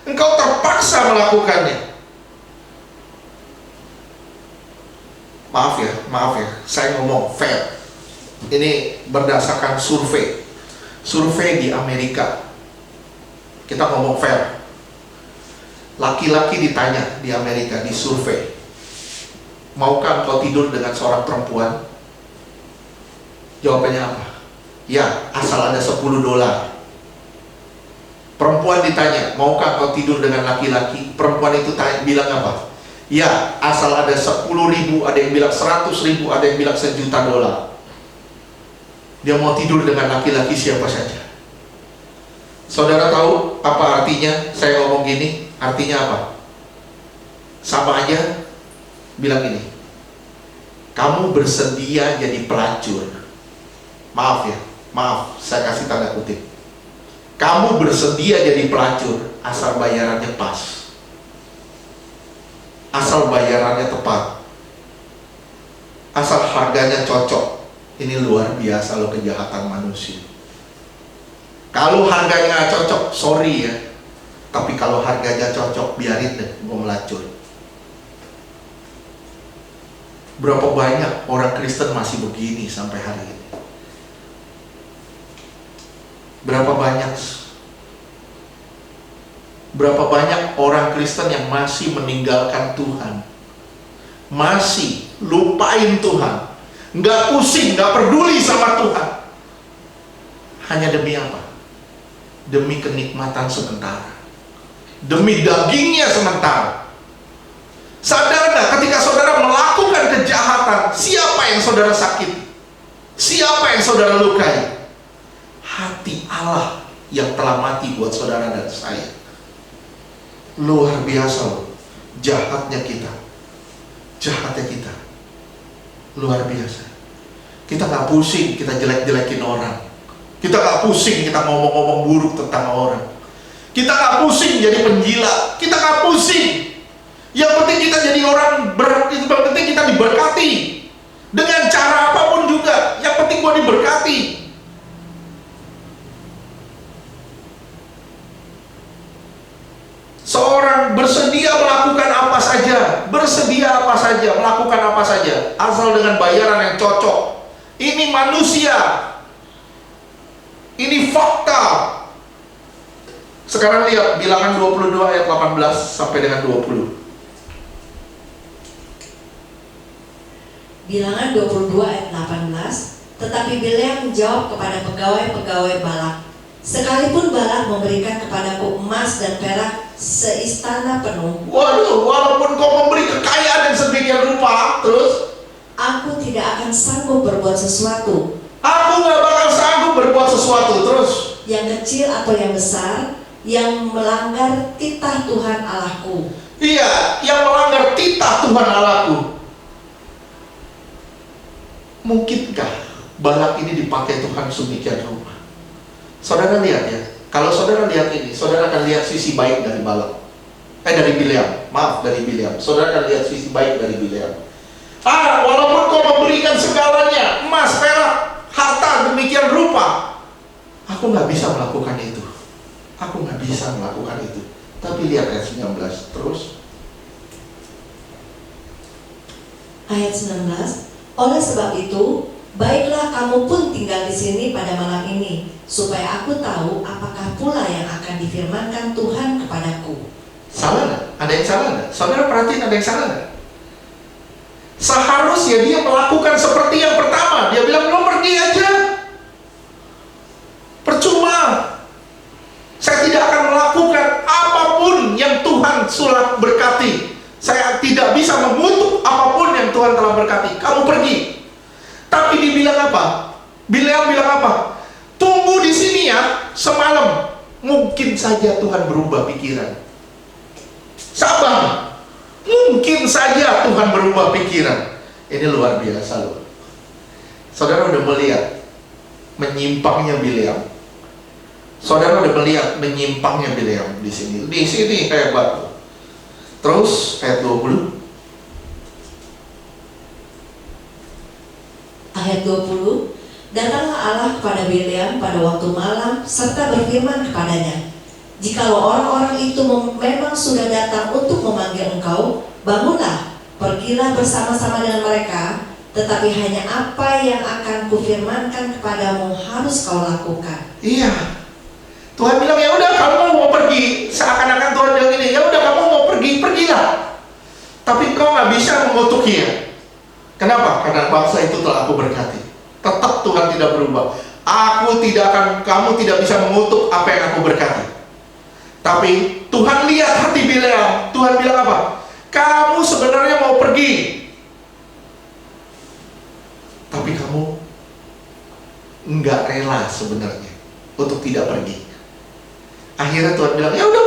Engkau terpaksa melakukannya. Maaf ya, saya ngomong fair. Ini berdasarkan survei. Survei di Amerika. Kita ngomong fair. Laki-laki ditanya di Amerika, di survei, maukah kau tidur dengan seorang perempuan? Jawabannya apa? Ya, asal ada $10. Perempuan ditanya, maukah kau tidur dengan laki-laki? Perempuan itu bilang apa? Ya, asal ada 10.000, ada yang bilang 100.000, ada yang bilang $1.000.000. Dia mau tidur dengan laki-laki siapa saja. Saudara tahu apa artinya saya ngomong gini? Artinya apa? Sama aja bilang ini, kamu bersedia jadi pelacur. Maaf ya, maaf, saya kasih tanda kutip. Kamu bersedia jadi pelacur asal bayarannya pas, asal bayarannya tepat, asal harganya cocok. Ini luar biasa loh kejahatan manusia. Kalau harganya nggak cocok, sorry ya. Tapi kalau harganya cocok, biarin deh, gue melacur. Berapa banyak orang Kristen masih begini sampai hari ini? Berapa banyak? Berapa banyak orang Kristen yang masih meninggalkan Tuhan, masih lupain Tuhan, nggak pusing, nggak peduli sama Tuhan, hanya demi apa? Demi kenikmatan sementara, demi dagingnya sementara. Sadar nggak ketika saudara melakukan kejahatan, siapa yang saudara sakiti? Siapa yang saudara lukai? Hati Allah yang telah mati buat saudara dan saya. Luar biasa loh, jahatnya kita. Jahatnya kita luar biasa. Kita nggak pusing kita jelek-jelekin orang. Kita nggak pusing kita ngomong-ngomong buruk tentang orang. Kita nggak pusing jadi penjilat. Kita nggak pusing. Yang penting kita jadi orang itu penting kita diberkati dengan cara apapun juga. Yang penting gua diberkati. Seorang bersedia melakukan apa saja, melakukan apa saja, asal dengan bayaran yang cocok. Ini manusia, ini fakta. Sekarang lihat Bilangan 22 ayat 18 sampai dengan 20. Bilangan 22 ayat 18. Tetapi Bileam menjawab kepada pegawai-pegawai Balak, sekalipun Balak memberikan kepadaku emas dan perak seistana penuh. Waduh, walaupun kau memberi kekayaan yang sedemikian rupa, terus aku tidak akan sanggup berbuat sesuatu. Aku nggak bakal sanggup berbuat sesuatu, terus yang kecil atau yang besar, yang melanggar titah Tuhan Allahku. Iya, yang melanggar titah Tuhan Allahku. Mungkinkah Balak ini dipakai Tuhan sedemikian rupa? Saudara lihat ya, kalau saudara lihat ini, saudara akan lihat sisi baik dari Balak. Dari Bileam, maaf, dari Bileam. Saudara akan lihat sisi baik dari Bileam. Walaupun kau memberikan segalanya, emas, perak, harta demikian rupa, aku nggak bisa melakukan itu. Aku nggak bisa melakukan itu. Tapi lihat ayat 19 terus. Ayat 19. Oleh sebab itu, baiklah kamu pun tinggal di sini pada malam ini, supaya aku tahu apakah pula yang akan difirmankan Tuhan kepadaku. Salah nggak? Ada yang salah nggak? Saudara perhatiin, ada yang salah nggak? Seharusnya dia melakukan seperti yang pertama. Dia bilang, lo pergi aja. Percuma. Saya tidak akan melakukan apapun yang Tuhan sudah berkati. saja Tuhan berubah pikiran. Sabar, mungkin saja Tuhan berubah pikiran. Ini luar biasa loh. Saudara udah melihat menyimpangnya Bileam. Saudara udah melihat menyimpangnya Bileam di sini. Di sini hebat. Terus ayat 20. Ayat 20. Datanglah Allah kepada Bileam pada waktu malam serta berfirman kepadanya, jikalau orang-orang itu memang sudah datang untuk memanggil engkau, bangunlah, pergilah bersama-sama dengan mereka, tetapi hanya apa yang akan kufirmankan kepadamu harus kau lakukan. Iya. Tuhan bilang, ya udah kamu mau pergi. Seakan-akan Tuhan bilang ini, ya udah kamu mau pergi, pergilah. Tapi kau nggak bisa mengutuknya. Kenapa? Karena bangsa itu telah aku berkati. Tetap Tuhan tidak berubah. Kamu tidak bisa mengutuk apa yang aku berkati. Tapi Tuhan lihat hati Bileam. Tuhan bilang apa? Kamu sebenarnya mau pergi, tapi kamu nggak rela sebenarnya untuk tidak pergi. Akhirnya Tuhan bilang, ya udah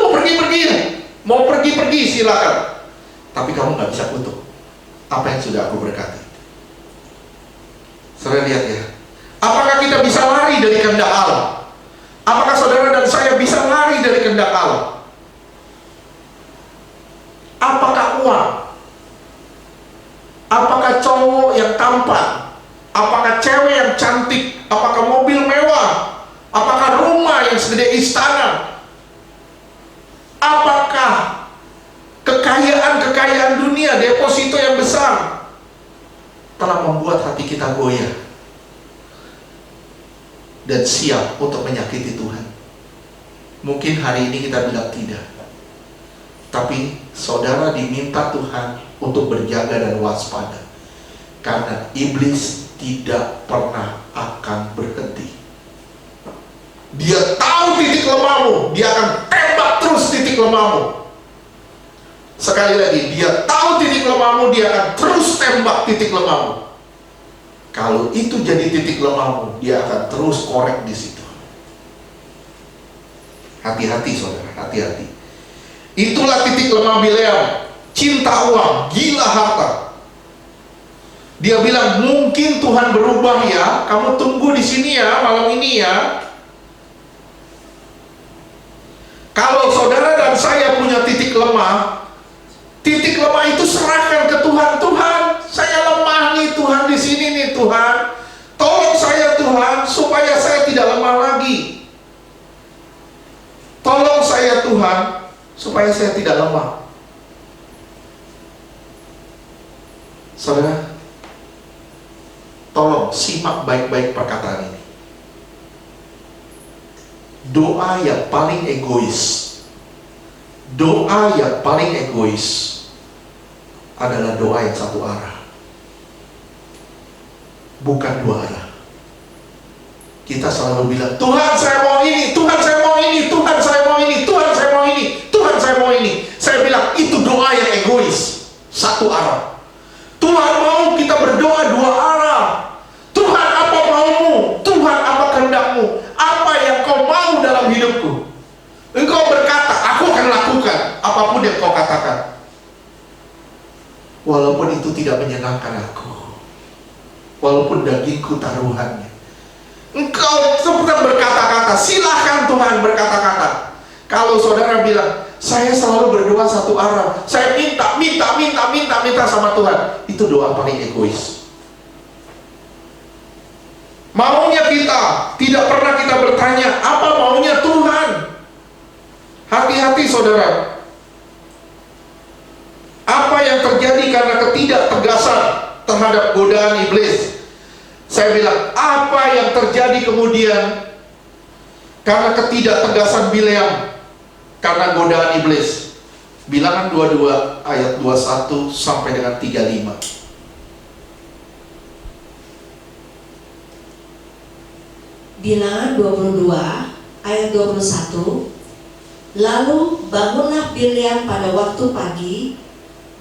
mau pergi silakan. Tapi kamu nggak bisa kutuk apa yang sudah aku berkati. Saudara lihat ya, apakah kita bisa lari dari kehendak Allah? Apakah saudara dan saya bisa lari dari kehendak Allah? Apakah uang? Apakah cowok yang tampan? Apakah cewek yang cantik? Apakah mobil mewah? Apakah rumah yang segede istana? Apakah kekayaan dunia, deposito yang besar telah membuat hati kita goyah dan siap untuk menyakiti Tuhan? Mungkin hari ini kita bilang tidak, tapi saudara diminta Tuhan untuk berjaga dan waspada, karena iblis tidak pernah akan berhenti. Dia tahu titik lemahmu, dia akan tembak terus titik lemahmu. Sekali lagi, dia tahu titik lemahmu, dia akan terus tembak titik lemahmu. Kalau itu jadi titik lemahmu, dia akan terus korek di situ. Hati-hati saudara, hati-hati. Itulah titik lemah Bileam. Cinta uang, gila harta. Dia bilang, mungkin Tuhan berubah ya. Kamu tunggu di sini ya, malam ini ya. Kalau saudara dan saya punya titik lemah itu serahkan ke Tuhan. Tuhan, saya lemah nih Tuhan di sini nih Tuhan. Tolong saya Tuhan supaya saya tidak lemah lagi. Tolong saya Tuhan supaya saya tidak lemah. Saudara, tolong simak baik-baik perkataan ini. Doa yang paling egois, adalah doa yang satu arah, bukan dua arah. Kita selalu bilang, Tuhan saya mau ini, Tuhan saya mau ini, Tuhan saya mau ini, Tuhan saya mau ini, Tuhan saya mau ini. Saya bilang itu doa yang egois, satu arah. Tuhan mau kita berdoa dua arah. Tuhan, apa maumu? Tuhan, apa kehendakmu? Apa yang kau mau dalam hidupku? Engkau berkata, aku akan lakukan apapun yang kau katakan, walaupun itu tidak menyenangkan aku, walaupun dagingku taruhannya. Engkau tetap berkata-kata, silahkan Tuhan berkata-kata. Kalau saudara bilang, saya selalu berdoa satu arah, saya minta sama Tuhan, itu doa paling egois. Maunya kita, tidak pernah kita bertanya, apa maunya Tuhan? Hati-hati saudara. Apa yang terjadi karena ketidaktegasan terhadap godaan iblis? Saya bilang, apa yang terjadi kemudian karena ketidaktegasan Bileam, karena godaan iblis? Bilangan 22 ayat 21 sampai dengan 35. Bilangan 22 ayat 21. Lalu bangunlah Bileam pada waktu pagi,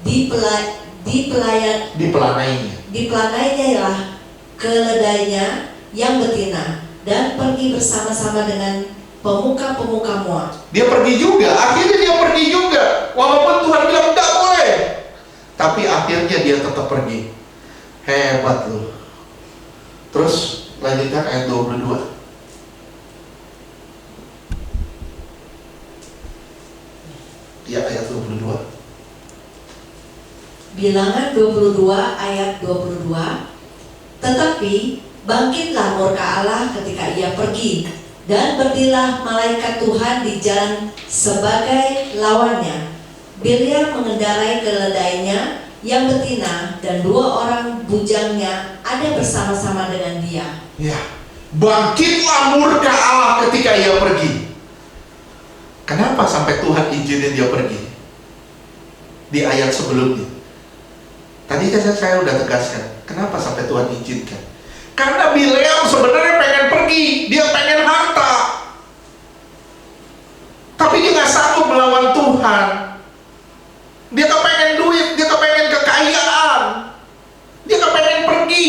dipelanainya ialah keledainya yang betina, dan pergi bersama-sama dengan pemuka-pemuka Moab. Dia pergi juga, akhirnya dia pergi juga. Walaupun Tuhan bilang tidak boleh, tapi akhirnya dia tetap pergi. Hebat loh. Terus lanjutkan ayat 22. Ya, ayat 22. Bilangan 22 ayat 22. Tetapi bangkitlah murka Allah ketika ia pergi, dan berdirilah malaikat Tuhan di jalan sebagai lawannya. Bileam mengendarai keledainya yang betina, dan 2 orang bujangnya ada bersama-sama dengan dia. Ya, bangkitlah murka Allah ketika ia pergi. Kenapa sampai Tuhan izinin dia pergi? Di ayat sebelumnya. Tadi saya udah tegaskan, kenapa sampai Tuhan izinkan? Karena Bileam sebenarnya pengen pergi, dia pengen harta. Tapi dia nggak sanggup melawan Tuhan. Dia kepengen duit, dia kepengen kekayaan. Dia kepengen pergi.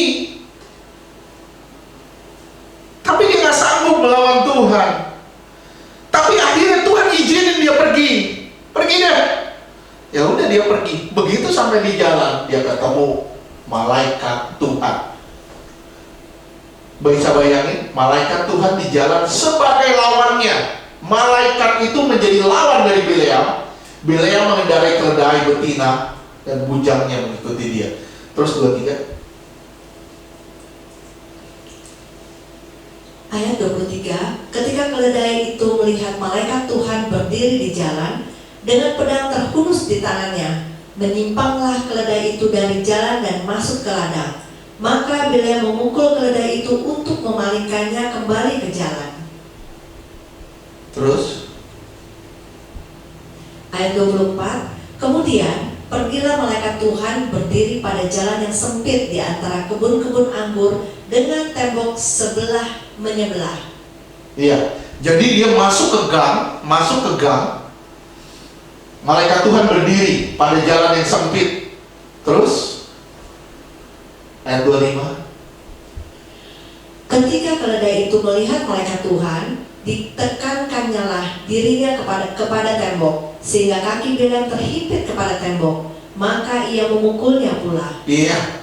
Tapi dia nggak sanggup melawan Tuhan. Tapi akhirnya Tuhan izinin dia pergi. Pergi deh. Ya udah dia pergi. Begitu sampai di jalan dia ketemu malaikat Tuhan. Bisa bayangin, malaikat Tuhan di jalan sebagai lawannya. Malaikat itu menjadi lawan dari Bileam. Bileam mengendarai keledai betina dan bujangnya mengikuti dia. Terus 23. Ayat 23. Ketika keledai itu melihat malaikat Tuhan berdiri di jalan dengan pedang terhunus di tangannya, menyimpanglah keledai itu dari jalan dan masuk ke ladang. Maka Bileam memukul keledai itu untuk memalingkannya kembali ke jalan. Terus Ayat 24. Kemudian pergilah malaikat Tuhan berdiri pada jalan yang sempit di antara kebun-kebun anggur dengan tembok sebelah menyebelah. iya, jadi dia masuk ke gang. Malaikat Tuhan berdiri pada jalan yang sempit. Terus ayat 25. Ketika keledai itu melihat malaikat Tuhan, ditekankannya lah dirinya kepada tembok, sehingga kaki Bileam terhimpit kepada tembok. Maka ia memukulnya pula. Iya,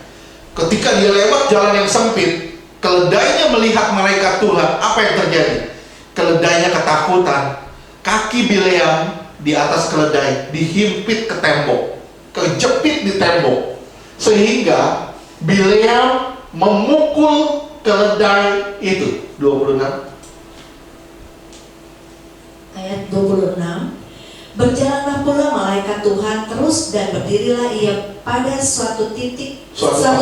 ketika dia lewat jalan yang sempit, keledainya melihat malaikat Tuhan. Apa yang terjadi? Keledainya ketakutan. Kaki Bileam di atas keledai dihimpit ke tembok, kejepit di tembok, sehingga Bileam memukul keledai itu. 26. Ayat 26. Berjalanlah pula malaikat Tuhan terus, dan berdirilah ia pada suatu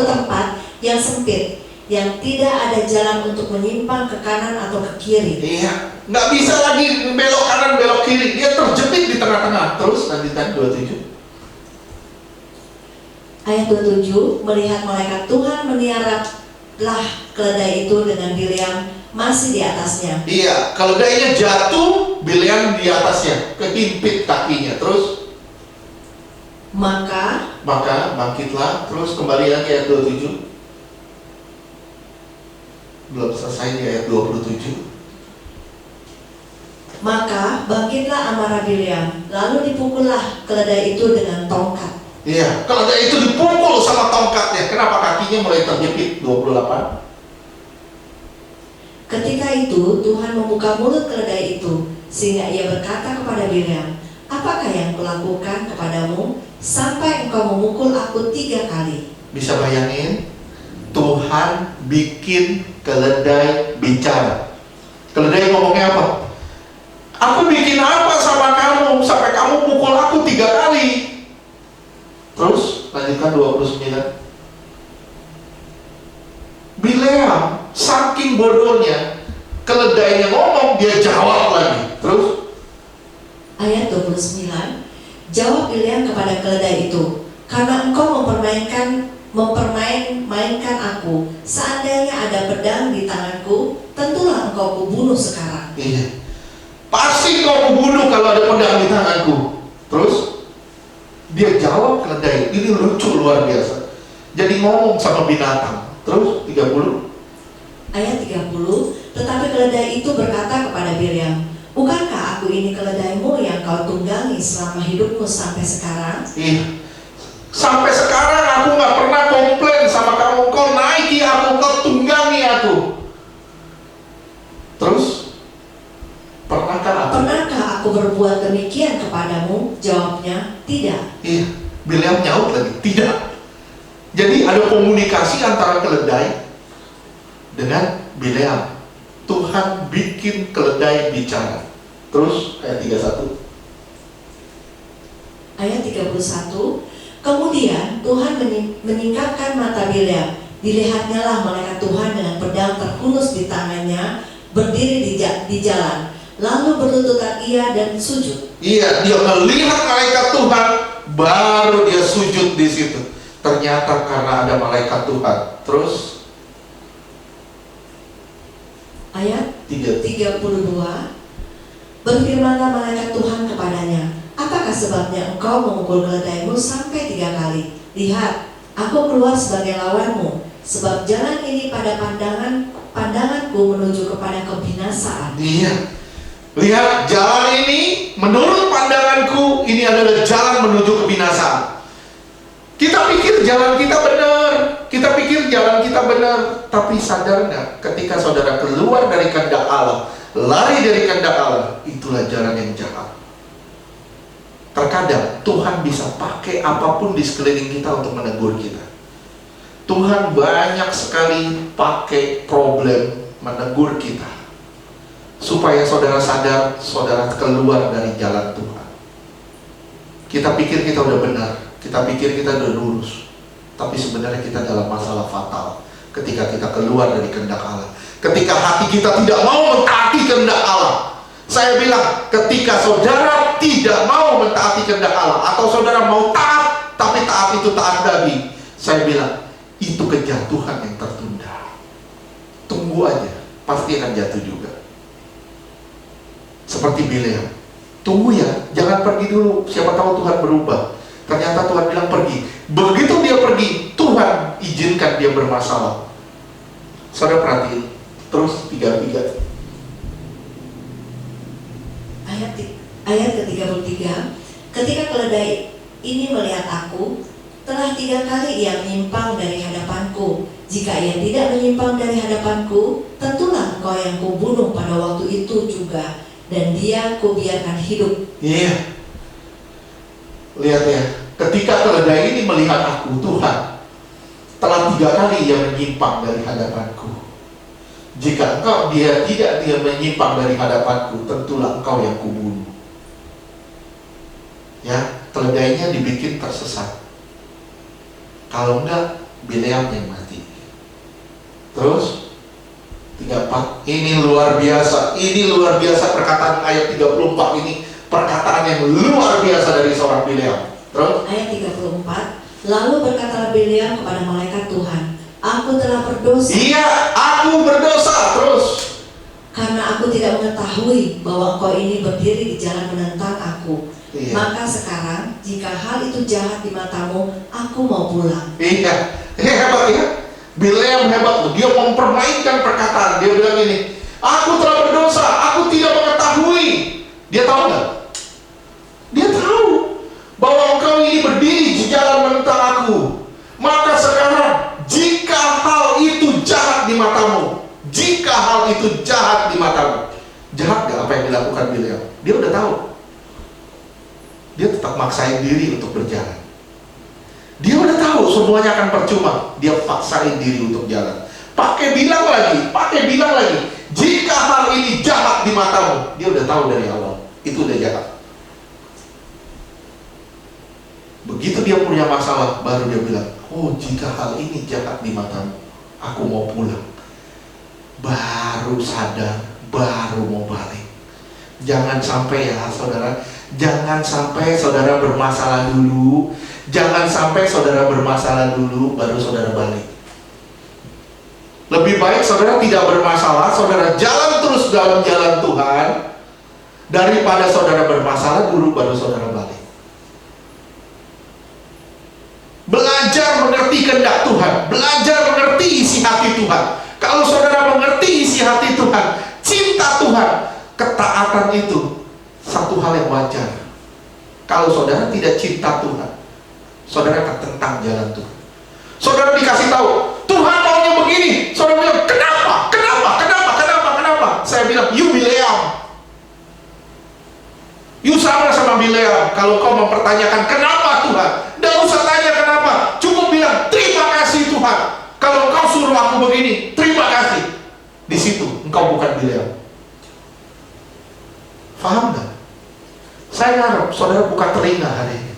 tempat yang sempit, yang tidak ada jalan untuk menyimpang ke kanan atau ke kiri. Iya, nggak bisa lagi belok kanan belok kiri, dia terjepit di tengah-tengah. Terus lanjutan 27. Ayat 27. Melihat malaikat Tuhan meniaraplah keledai itu dengan Bileam masih di atasnya. Iya, keledainya jatuh, Bileam di atasnya, kehimpit kakinya. Terus Maka bangkitlah. Terus kembali lagi ayat 27. Belum selesai di ayat 27. Maka bangkitlah amarah Bileam, lalu dipukullah keledai itu dengan tongkat. Iya, keledai itu dipukul sama tongkatnya. Kenapa kakinya mulai terjepit? 28. Ketika itu Tuhan membuka mulut keledai itu, sehingga ia berkata kepada Bileam, apakah yang kulakukan kepadamu sampai engkau memukul aku 3 kali? Bisa bayangin, Tuhan bikin keledai bicara. Keledai ngomongnya apa? Aku bikin apa sama kamu sampai kamu pukul aku 3 kali? Terus lanjutkan 29. Bileam saking bodohnya, keledainya ngomong, dia jawab lagi. Terus Ayat 29. Jawab Bileam kepada keledai itu, karena engkau mempermainkan aku. Seandainya ada pedang di tanganku, tentulah engkau kubunuh sekarang. iya, pasti kau kubunuh kalau ada pedang di tanganku. Terus dia jawab keledai, ini lucu luar biasa. Jadi ngomong sama binatang. Terus 30. Ayat 30. Tetapi keledai itu berkata kepada Bileam, Bukankah aku ini keledaimu yang kau tunggangi selama hidupmu sampai sekarang? Iya. Sampai sekarang aku nggak pernah komplain sama kamu. Kau naiki aku, kau tunggangi aku. Terus, pernahkah aku berbuat demikian kepadamu? Jawabnya, tidak. Iya. Bileam nyaut lagi, tidak. Jadi ada komunikasi antara keledai dengan Bileam. Tuhan bikin keledai bicara. Terus ayat 31. Ayat 31. Kemudian Tuhan meningkapkan mata Bileam. Dilihatnya lah malaikat Tuhan dengan pedang terhunus di tangannya, berdiri di jalan. Lalu berlututlah ia dan sujud. Iya, dia melihat malaikat Tuhan, baru dia sujud di situ. Ternyata karena ada malaikat Tuhan. Terus ayat 32. Berfirmanlah malaikat Tuhan kepadanya, apakah sebabnya engkau memukul keledaimu sampai 3 kali? Lihat, aku keluar sebagai lawanmu, sebab jalan ini pada pandanganku menuju kepada kebinasaan. Iya. Lihat, jalan ini menurut pandanganku ini adalah jalan menuju kebinasaan. Kita pikir jalan kita benar, tapi sadar nggak ketika saudara keluar dari kehendak Allah, lari dari kehendak Allah, itulah jalan yang jahat. Terkadang Tuhan bisa pakai apapun di sekeliling kita untuk menegur kita. Tuhan banyak sekali pakai problem menegur kita, supaya saudara sadar, saudara keluar dari jalan Tuhan. Kita pikir kita udah benar, kita pikir kita udah lurus, tapi sebenarnya kita dalam masalah fatal ketika kita keluar dari kehendak Allah. Ketika hati kita tidak mau mentaati kehendak Allah. Saya bilang, ketika saudara tidak mau mentaati kehendak Allah, atau saudara mau taat, tapi taat itu taat daging, saya bilang, itu kejatuhan yang tertunda. Tunggu aja, pasti akan jatuh juga. Seperti Bileam, tunggu ya, jangan pergi dulu, siapa tahu Tuhan berubah. Ternyata Tuhan bilang pergi. Begitu dia pergi, Tuhan izinkan dia bermasalah. Saudara perhatiin, terus 33. Ayat ke-33. Ketika keledai ini melihat aku, telah 3 kali ia menyimpang dari hadapanku. Jika ia tidak menyimpang dari hadapanku, tentulah engkau yang kubunuh pada waktu itu juga, dan dia kubiarkan hidup. Iya. Lihat ya, ketika keledai ini melihat aku, Tuhan, telah 3 kali ia menyimpang dari hadapanku. Jika dia tidak menyimpang dari hadapanku, tentulah engkau yang kubunuh. Ya, keledainya dibikin tersesat. Kalau enggak, Bileam yang mati. Terus 34. Ini luar biasa perkataan ayat 34 ini, perkataan yang luar biasa dari seorang Bileam. Terus ayat 34. Lalu berkatalah Bileam kepada malaikat Tuhan, aku telah berdosa. Iya, aku berdosa. Terus karena aku tidak mengetahui bahwa engkau ini berdiri di jalan menentang aku. Iya. Maka sekarang jika hal itu jahat di matamu, aku mau pulang. Iya, ini hebat ya. Bileam hebat, dia mempermainkan perkataan. Dia bilang ini, aku telah berdosa, aku tidak mengetahui. Dia tahu nggak? Dia tahu bahwa engkau ini berdiri di jalan menentang aku. Maka sekarang jika hal itu jahat di matamu, jahat gak apa yang dilakukan Bileam? Dia udah tahu. Dia tetap maksain diri untuk berjalan. Dia udah tahu semuanya akan percuma. Dia paksain diri untuk jalan. Pakai bilang lagi. Jika hal ini jahat di matamu, dia udah tahu dari awal. Itu udah jahat. Begitu dia punya masalah, baru dia bilang, oh jika hal ini jahat di matamu, aku mau pulang. Baru sadar, baru mau balik. Jangan sampai ya saudara, jangan sampai saudara bermasalah dulu. Jangan sampai saudara bermasalah dulu, baru saudara balik. Lebih baik saudara tidak bermasalah, saudara jalan terus dalam jalan Tuhan, daripada saudara bermasalah dulu, baru saudara balik. Belajar mengerti kehendak Tuhan, belajar mengerti isi hati Tuhan. Kalau saudara mengerti isi hati Tuhan, cinta Tuhan, ketaatan itu satu hal yang wajar. Kalau saudara tidak cinta Tuhan, saudara akan tentang jalan Tuhan. Saudara dikasih tahu, Tuhan maunya begini. Saudara bilang, kenapa? Saya bilang, you Bileam. You sama Bileam. Kalau kau mempertanyakan kenapa Tuhan, tidak usah tanya kenapa. Cukup bilang, terima kasih Tuhan. Kalau engkau suruh aku begini, terima kasih. Di situ engkau bukan Bileam. Paham gak? Saya harap saudara buka telinga hari ini.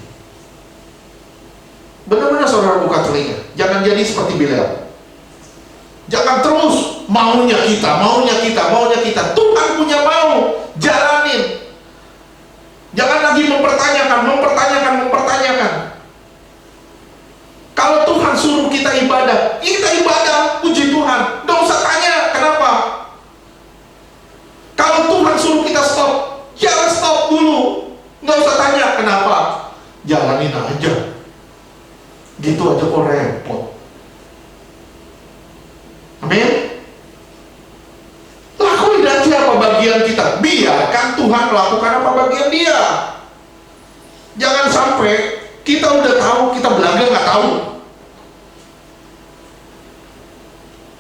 Benar-benar saudara buka telinga. Jangan jadi seperti Bileam. Jangan terus maunya kita. Tuhan punya mau, jalanin. Jangan lagi mempertanyakan. Kalau Tuhan suruh kita ibadah, puji Tuhan. Nggak usah tanya kenapa. Kalau Tuhan suruh kita stop, jangan stop dulu. Nggak usah tanya kenapa. Jalanin aja. Gitu aja kok repot. Amin. Lakuin aja apa bagian kita. Biarkan Tuhan melakukan apa bagian dia. Jangan sampai kita udah tahu, kita belaga nggak tahu.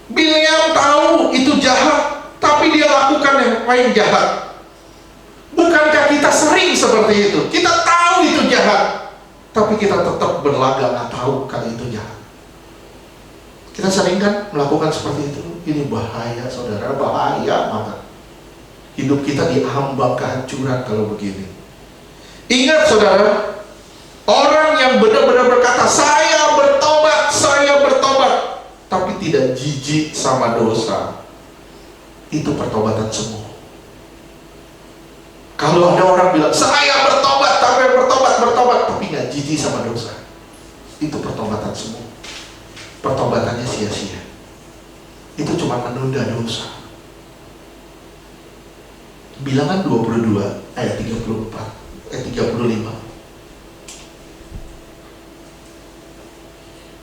Bileam tahu itu jahat, tapi dia lakukan yang lain jahat. Bukankah kita sering seperti itu? Kita tahu itu jahat, tapi kita tetap berlaga nggak tahu kalau itu jahat. Kita sering kan melakukan seperti itu. Ini bahaya saudara, bahaya banget. Hidup kita diambang kehancuran kalau begini. Ingat saudara, orang yang benar-benar berkata saya bertobat, tapi tidak jijik sama dosa, itu pertobatan semua. Kalau ada orang bilang saya bertobat, tapi nggak jijik sama dosa, itu pertobatan semua. Pertobatannya sia-sia. Itu cuma menunda dosa. Bilangan 22 ayat 35.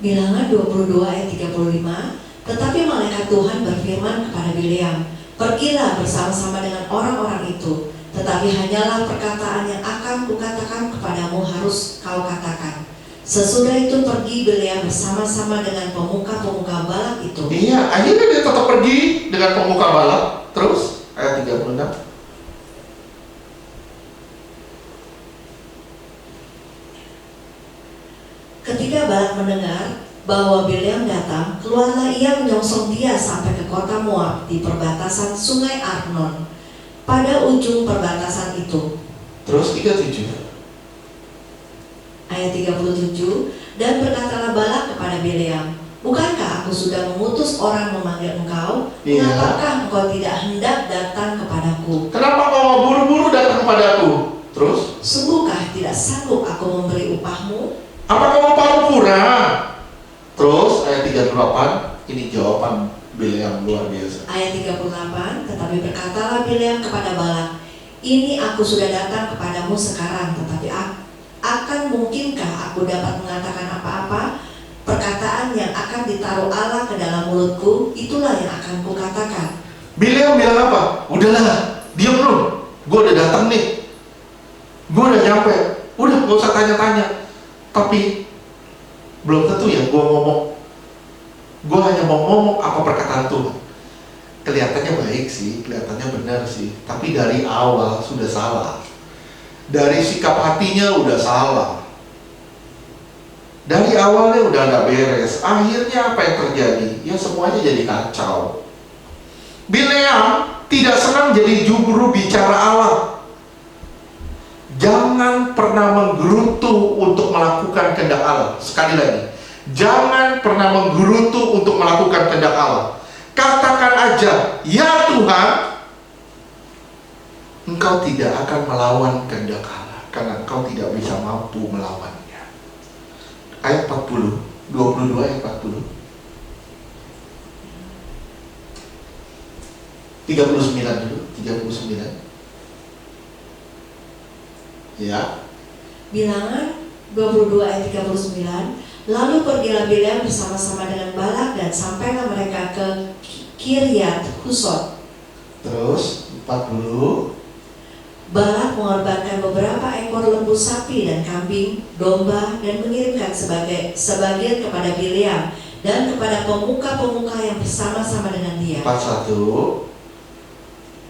Bilangan 22 ayat 35. Tetapi malaikat Tuhan berfirman kepada Bileam, pergilah bersama-sama dengan orang-orang itu, tetapi hanyalah perkataan yang akan kukatakan kepadamu harus kau katakan. Sesudah itu pergi Bileam bersama-sama dengan pemuka-pemuka Balak itu. Iya, akhirnya dia tetap pergi dengan pemuka Balak. Terus ayat 36. Ketika Balak mendengar bahwa Bileam datang, keluarlah ia menyongsong dia sampai ke kota Moab di perbatasan sungai Arnon, pada ujung perbatasan itu. Terus 37. Ayat 37, dan berkatalah Balak kepada Bileam, bukankah aku sudah mengutus orang memanggil engkau? Iya. Mengapakah engkau tidak hendak datang kepadaku? Kenapa kau buru-buru datang kepadaku? Terus? Sungguhkah tidak sanggup aku memberi upahmu? Apa kamu pura-pura? Terus ayat 38, ini jawaban Bileam luar biasa. Ayat 38, tetapi berkatalah Bileam kepada Balak, ini aku sudah datang kepadamu sekarang, tetapi akan mungkinkah aku dapat mengatakan apa-apa? Perkataan yang akan ditaruh Allah ke dalam mulutku, itulah yang akan kukatakan. Bileam bilang apa? Udahlah, diam lu. Gue udah datang nih. Gue udah nyampe. Udah, gak usah tanya-tanya. Tapi belum tentu ya gue ngomong. Gue hanya mau ngomong apa perkataan Tuhan. Kelihatannya baik sih, kelihatannya benar sih. Tapi dari awal sudah salah. Dari sikap hatinya udah salah. Dari awalnya udah gak beres. Akhirnya apa yang terjadi? Ya semuanya jadi kacau. Bileam tidak senang jadi juru bicara Allah. Jangan pernah menggerutu untuk melakukan kehendak Allah. Sekali lagi, jangan pernah menggerutu untuk melakukan kehendak Allah. Katakan aja, ya Tuhan, engkau tidak akan melawan kehendak Allah, karena engkau tidak bisa mampu melawannya. Ayat 40, 22 ayat 40. 39 dulu, 39. Ya. Bilangan 22 ayat 39. Lalu pergilah Bileam bersama-sama dengan Balak dan sampailah mereka ke Kiryat Husot. Terus 40. Balak mengorbankan beberapa ekor lembu sapi dan kambing, domba, dan mengirimkan sebagian kepada Bileam dan kepada pemuka-pemuka yang bersama-sama dengan dia. 41.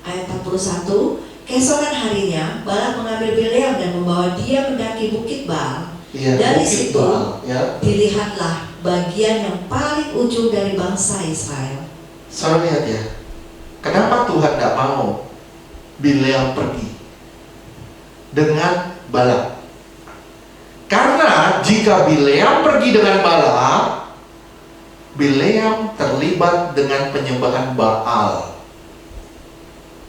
Ayat 41, keesokan harinya Balak mengambil Bileam dan membawa dia mendaki bukit Baal. Iya, Dari Bukit situ Baal, ya. dilihatlah bagian yang paling ujung dari bangsa Israel. Saudara lihat ya, kenapa Tuhan tidak mau Bileam pergi dengan Balak? Karena jika Bileam pergi dengan Balak, Bileam terlibat dengan penyembahan Baal.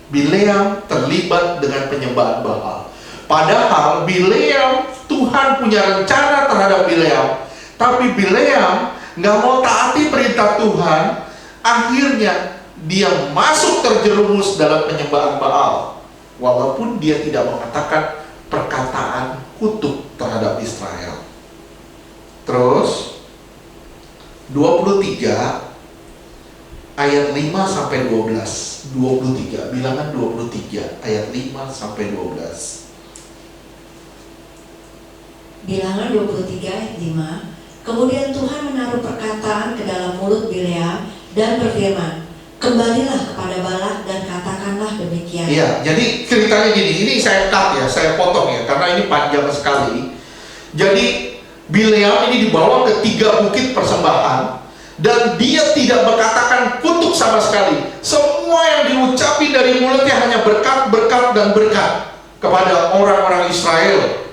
Bileam terlibat dengan penyembahan Baal. Padahal Bileam, Tuhan punya rencana terhadap Bileam, tapi Bileam nggak mau taati perintah Tuhan. Akhirnya dia masuk terjerumus dalam penyembahan Baal, walaupun dia tidak mengatakan perkataan kutuk terhadap Israel. Terus 23 ayat 5 sampai 12. 23, bilangan 23 ayat 5 sampai 12. Bilangan 23 ayat 5. Kemudian Tuhan menaruh perkataan ke dalam mulut Bileam dan berfirman, kembalilah kepada Balak dan katakanlah demikian. Iya, jadi ceritanya gini, ini saya cut ya, saya potong ya, karena ini panjang sekali. Jadi Bileam ini dibawa ke 3 bukit persembahan, dan dia tidak berkatakan kutuk sama sekali. Semua yang diucapi dari mulutnya hanya berkat, berkat, dan berkat kepada orang-orang Israel.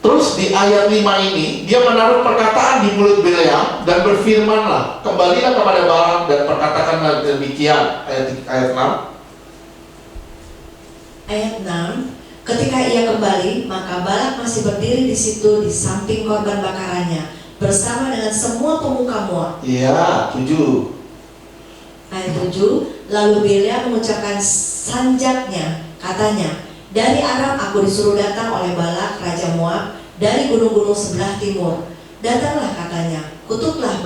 Terus di ayat 5 ini, dia menaruh perkataan di mulut Bileam dan berfirmanlah, kembalilah kepada Balak dan perkatakanlah demikian. Ayat 6. Ayat 6. Ketika ia kembali, maka Balak masih berdiri di situ di samping korban bakarannya, bersama dengan semua pemuka Moab. Iya, 7. Ayat 7. Lalu Bileam mengucapkan sanjaknya, katanya, dari Aram aku disuruh datang oleh Balak raja Moab dari gunung-gunung sebelah timur. Datanglah, katanya, kutuklah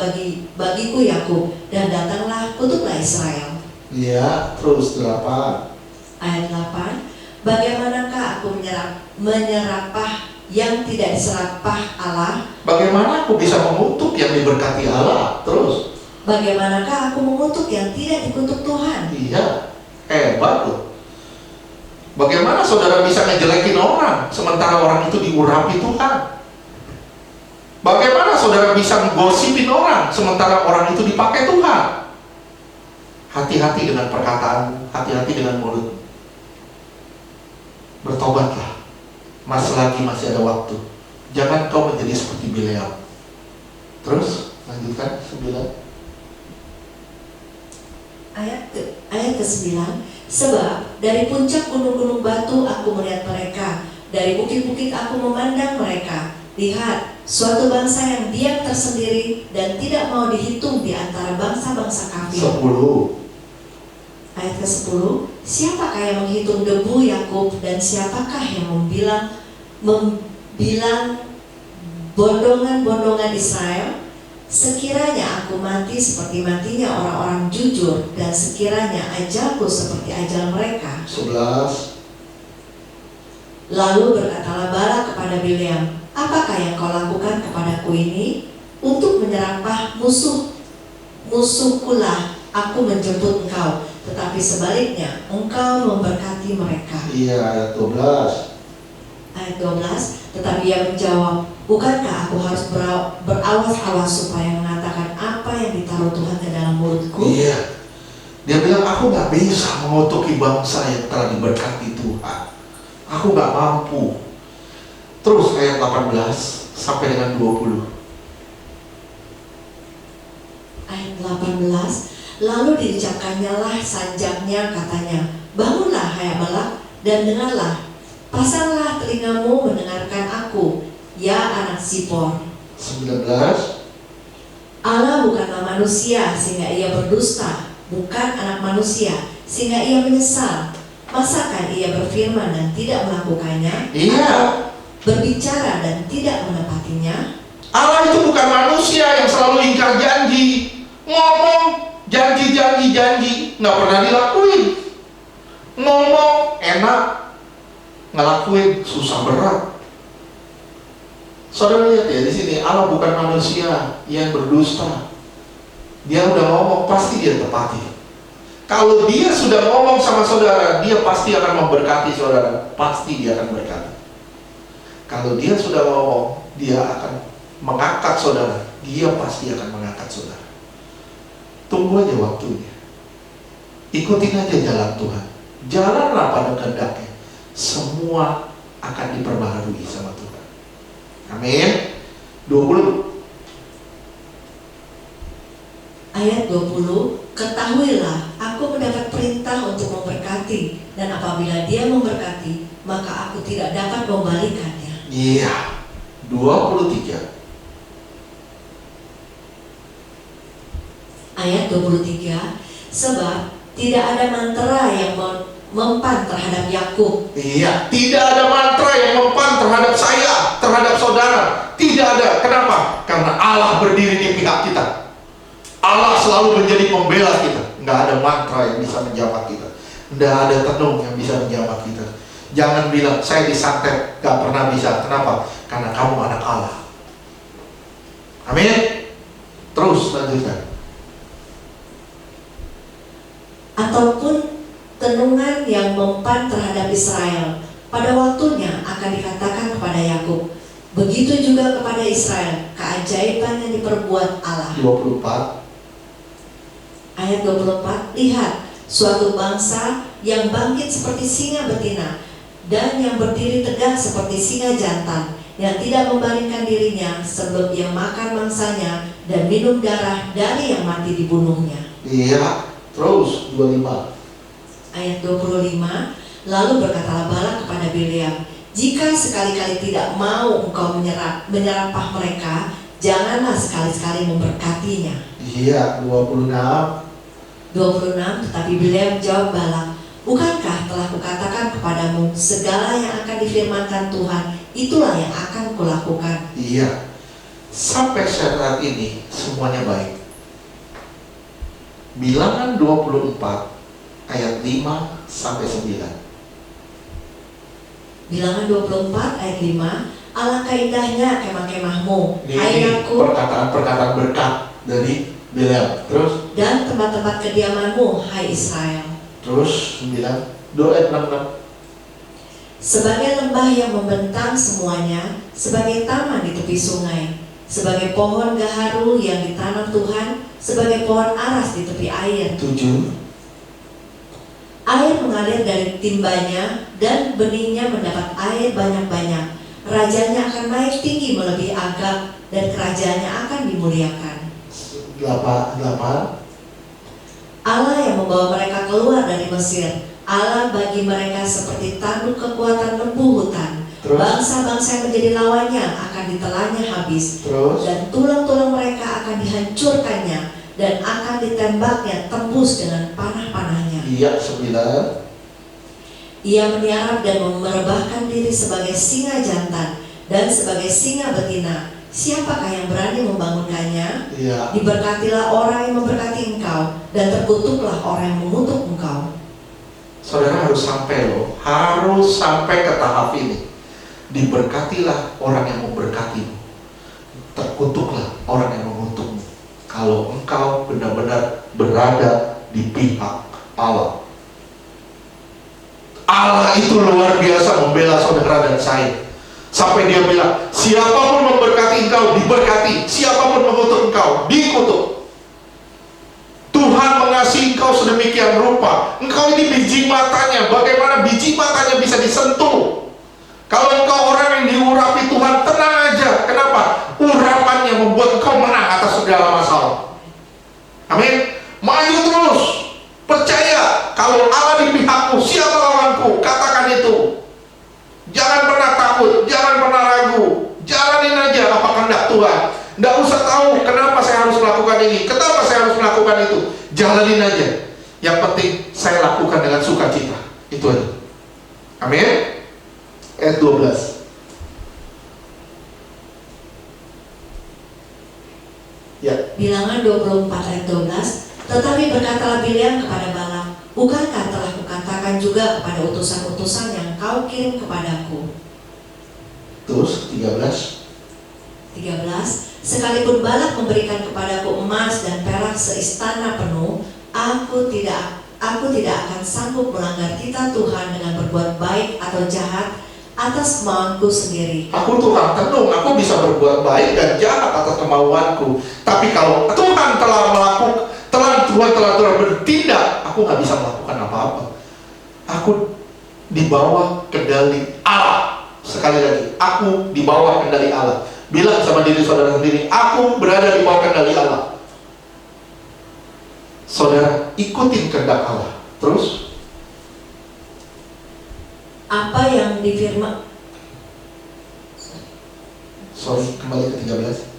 bagiku Yakub, dan datanglah kutuklah Israel. Iya, terus 8. Ayat 8. Bagaimanakah aku menyerapah yang tidak diserapah Allah? Bagaimana aku bisa mengutuk yang diberkati Allah? Terus, Bagaimanakah aku mengutuk yang tidak dikutuk Tuhan? iya, hebat loh. Bagaimana saudara bisa ngejelekin orang sementara orang itu diurapi Tuhan? Bagaimana saudara bisa menggosipin orang sementara orang itu dipakai Tuhan? Hati-hati dengan perkataan, hati-hati dengan mulut. Bertobatlah, masih ada waktu. Jangan kau menjadi seperti Bileam. Terus lanjutkan 9. Ayat ke-9. Sebab dari puncak gunung-gunung batu aku melihat mereka, dari bukit-bukit aku memandang mereka. Lihat, suatu bangsa yang diam tersendiri dan tidak mau dihitung di antara bangsa-bangsa kafir. 10. Ayat ke-10. Siapakah yang menghitung debu Yakub, dan siapakah yang membilang bondongan-bondongan Israel? Sekiranya aku mati seperti matinya orang-orang jujur, dan sekiranya ajalku seperti ajal mereka. 11. Lalu berkatalah Balak kepada Bileam, apakah yang kau lakukan kepadaku ini? Untuk menyerapah musuhkulah aku menjemput engkau, tetapi sebaliknya engkau memberkati mereka. Iya, ayat 12. Ayat 12. Tetapi ia menjawab, bukankah aku harus berawas-awas supaya mengatakan apa yang ditaruh Tuhan ke dalam mulutku? Iya. Dia bilang, aku gak bisa mengutuki bangsa yang telah diberkati Tuhan. Aku gak mampu. Terus ayat 18 sampai dengan 20. Ayat 18. Lalu diucapkannya lah sanjaknya, katanya, bangunlah hai Balak dan dengarlah. Pasanglah telingamu mendengarkan aku, ya anak Sipor. 19. Allah bukanlah manusia sehingga ia berdusta, bukan anak manusia sehingga ia menyesal. Masakan ia berfirman dan tidak melakukannya? Iya. Atau berbicara dan tidak menepatinya? Allah itu bukan manusia yang selalu ingkar janji. Ngomong janji, nggak pernah dilakuin. Ngomong enak, ngelakuin susah berat. Saudara lihat ya di sini, Allah bukan manusia yang berdusta. Dia udah ngomong, pasti dia tepati. Kalau dia sudah ngomong sama saudara, dia pasti akan memberkati saudara. Pasti dia akan berkati. Kalau dia sudah ngomong, dia akan mengangkat saudara. Dia pasti akan mengangkat saudara. Tunggu aja waktunya. Ikutin aja jalan Tuhan. Jalanlah pada kehendaknya. Semua akan diperbaharui sama Tuhan. Amin. 20. Ayat 20, ketahuilah aku mendapat perintah untuk memberkati, dan apabila dia memberkati, maka aku tidak dapat membalikannya. Iya. 23. Ayat 23, sebab tidak ada mantra yang mempan terhadap Yakub. Iya, tidak ada mantra yang mempan terhadap saya, terhadap saudara. Tidak ada. Kenapa? Karena Allah berdiri di pihak kita. Allah selalu menjadi pembela kita. Nggak ada mantra yang bisa menjawab kita. Nggak ada tenung yang bisa menjawab kita. Jangan bilang, saya disantet, nggak pernah bisa. Kenapa? Karena kamu anak Allah. Amin. Terus lanjutkan. Ataupun tenungan yang mempan terhadap Israel, pada waktunya akan dikatakan kepada Yakub, begitu juga kepada Israel, keajaiban yang diperbuat Allah. 24. Ayat 24, lihat, suatu bangsa yang bangkit seperti singa betina, dan yang berdiri tegak seperti singa jantan, yang tidak membaringkan dirinya sebelum ia makan mangsanya dan minum darah dari yang mati dibunuhnya. Iya. Terus 25. Ayat 25, lalu berkatalah Balak kepada Bileam, jika sekali-kali tidak mau engkau menyerapah mereka, janganlah sekali-sekali memberkatinya. Iya. 26. 26, tetapi Bileam jawab Balak, bukankah telah kukatakan kepadamu, segala yang akan difirmankan Tuhan, itulah yang akan kulakukan. Iya. Sampai saat ini semuanya baik. Bilangan 24 ayat 5 sampai 9. Bilangan 24 ayat 5, alangkah indahnya kemah-kemahmu, hai Ini Yakub, perkataan-perkataan berkat dari Bileam. Terus dan tempat-tempat kediamanmu, hai Israel. Terus 9. 2 ayat 66. Sebagai lembah yang membentang semuanya, sebagai taman di tepi sungai, sebagai pohon gaharu yang ditanam Tuhan, sebagai pohon aras di tepi air. 7. Air mengalir dari timbanya dan benihnya mendapat air banyak-banyak. Rajanya akan naik tinggi melebihi Agag dan kerajaannya akan dimuliakan. 8. Allah yang membawa mereka keluar dari Mesir, Allah bagi mereka seperti tanduk kekuatan lembu hutan. Terus? Bangsa-bangsa yang menjadi lawannya akan ditelannya habis. Terus? Dan tulang-tulang mereka akan dihancurkannya dan akan ditembaknya tembus dengan panah-panahnya. Iya. 9. Ia meniarap dan merebahkan diri sebagai singa jantan dan sebagai singa betina. Siapakah yang berani membangunkannya? Iya. Diberkatilah orang yang memberkati engkau, dan terkutuklah orang yang mengutuk engkau. Saudara harus sampai loh, harus sampai ke tahap ini. Diberkatilah orang yang memberkatimu, terkutuklah orang yang mengutukmu. Kalau engkau benar-benar berada di pihak Allah. Allah itu luar biasa membela saudara dan saya. Sampai dia bilang, siapapun memberkati engkau diberkati, siapapun mengutuk engkau dikutuk. Tuhan mengasihi engkau sedemikian rupa. Engkau ini biji matanya. Bagaimana biji matanya bisa disentuh? Kalau engkau orang yang diurapi Tuhan, tenang aja. Kenapa? Urapannya membuat engkau menang atas segala masalah. Amin. Maju terus. Percaya kalau Allah di pihakmu, siapa lawanku? Katakan itu. Jangan pernah takut, jangan pernah ragu. Jalanin aja apa kehendak Tuhan. Nggak usah tahu kenapa saya harus melakukan ini, kenapa saya harus melakukan itu. Jalanin aja. Yang penting saya lakukan dengan sukacita. Itu aja. Amin. Ayat 12. Ya. Bilangan 24 ayat 12. Tetapi berkatalah Bileam kepada Balak, bukankah telah kukatakan juga kepada utusan-utusan yang kau kirim kepadaku? Terus 13. Sekalipun Balak memberikan kepadaku emas dan perak seistana penuh, aku tidak akan sanggup melanggar titah Tuhan dengan berbuat baik atau jahat atas kemauanku sendiri. Aku Tuhan tenung, aku bisa berbuat baik dan jahat atas kemauanku. Tapi kalau Tuhan telah bertindak, aku nggak bisa melakukan apa-apa. Aku di bawah kendali Allah. Sekali lagi, aku di bawah kendali Allah. Bilang sama diri saudara sendiri, aku berada di bawah kendali Allah. Saudara, ikutin kehendak Allah. Terus Apa yang difirman? Kembali ke 13.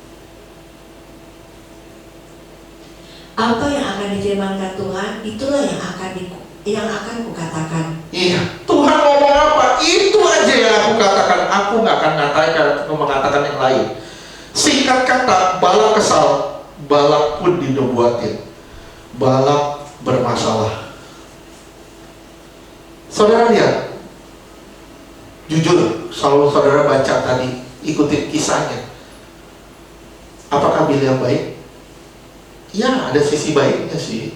Apa yang akan difirmankan Tuhan, itulah yang akan kukatakan. Iya, Tuhan ngomong apa? Itu aja yang aku katakan. Aku nggak akan mengatakan yang lain. Singkat kata, Balak kesal, Balak pun dinubuatin. Balak bermasalah. Saudara lihat, jujur, kalau saudara baca tadi, ikutin kisahnya. Apakah Bileam baik? Ya, ada sisi baiknya sih.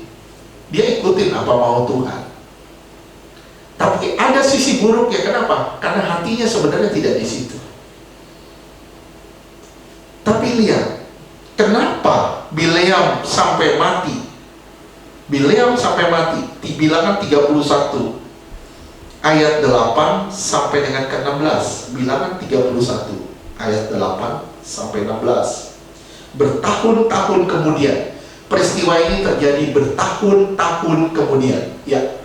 Dia ikutin apa mau Tuhan. Tapi ada sisi buruknya. Kenapa? Karena hatinya sebenarnya tidak di situ. Tapi lihat, kenapa Bileam sampai mati? Bileam sampai mati di Bilangan 31 ayat 8 sampai dengan ke-16. Bilangan 31 ayat 8 sampai 16. Bertahun-tahun kemudian, peristiwa ini terjadi bertahun-tahun kemudian. Ya.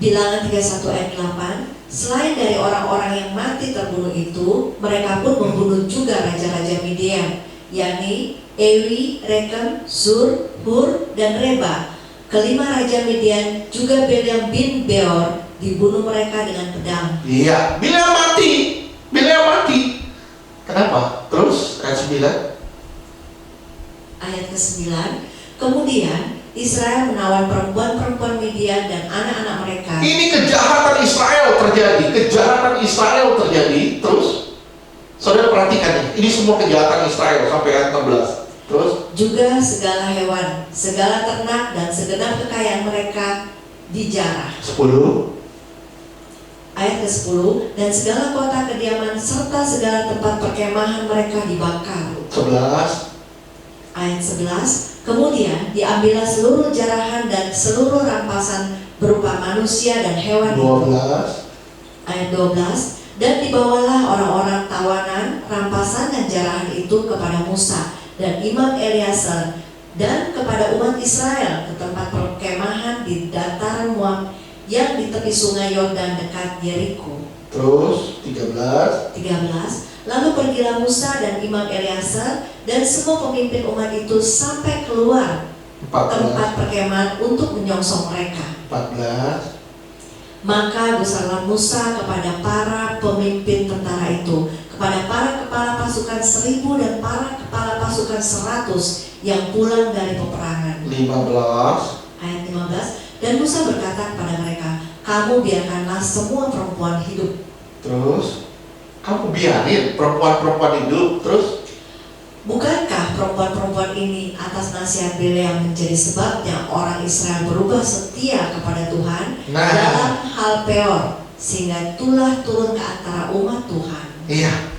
Bilangan 31 ayat 8, selain dari orang-orang yang mati terbunuh itu, mereka pun membunuh juga raja-raja Midian, yakni Ewi, Rekem, Zur, Hur, dan Reba. Kelima raja Midian juga Bileam bin Beor dibunuh mereka dengan pedang. Iya, Bileam mati. Kenapa? Terus ayat 9. Ayat ke-9, kemudian Israel menawan perempuan-perempuan Midian dan anak-anak mereka. Ini kejahatan Israel terjadi. Terus saudara perhatikan ini semua kejahatan Israel sampai ayat 16. Terus Juga segala hewan, segala ternak, dan segenap kekayaan mereka dijarah. 10. Ayat ke-10, dan segala kota kediaman serta segala tempat perkemahan mereka dibakar. 11. Ayat 11, kemudian diambillah seluruh jarahan dan seluruh rampasan berupa manusia dan hewan itu. 12. Ayat 12, dan dibawalah orang-orang tawanan, rampasan dan jarahan itu kepada Musa dan Imam Eleazar dan kepada umat Israel ke tempat perkemahan di dataran Moab yang di tepi sungai Yordan dekat Yeriko. Terus 13. Lalu pergilah Musa dan Imam Eleazar dan semua pemimpin umat itu sampai keluar 14. tempat perkemahan untuk menyongsong mereka. 14. Maka besarlah Musa kepada para pemimpin tentara itu, kepada para kepala pasukan 1000 dan para kepala pasukan 100 yang pulang dari peperangan. 15. Ayat 15, dan Musa berkata kepada mereka, kamu biarkanlah semua perempuan hidup. Terus kamu biarin perempuan-perempuan hidup. Terus Bukankah perempuan-perempuan ini atas nasihat Bileam menjadi sebabnya orang Israel berubah setia kepada Tuhan dalam hal Peor, sehingga itulah turun ke antara umat Tuhan. iya.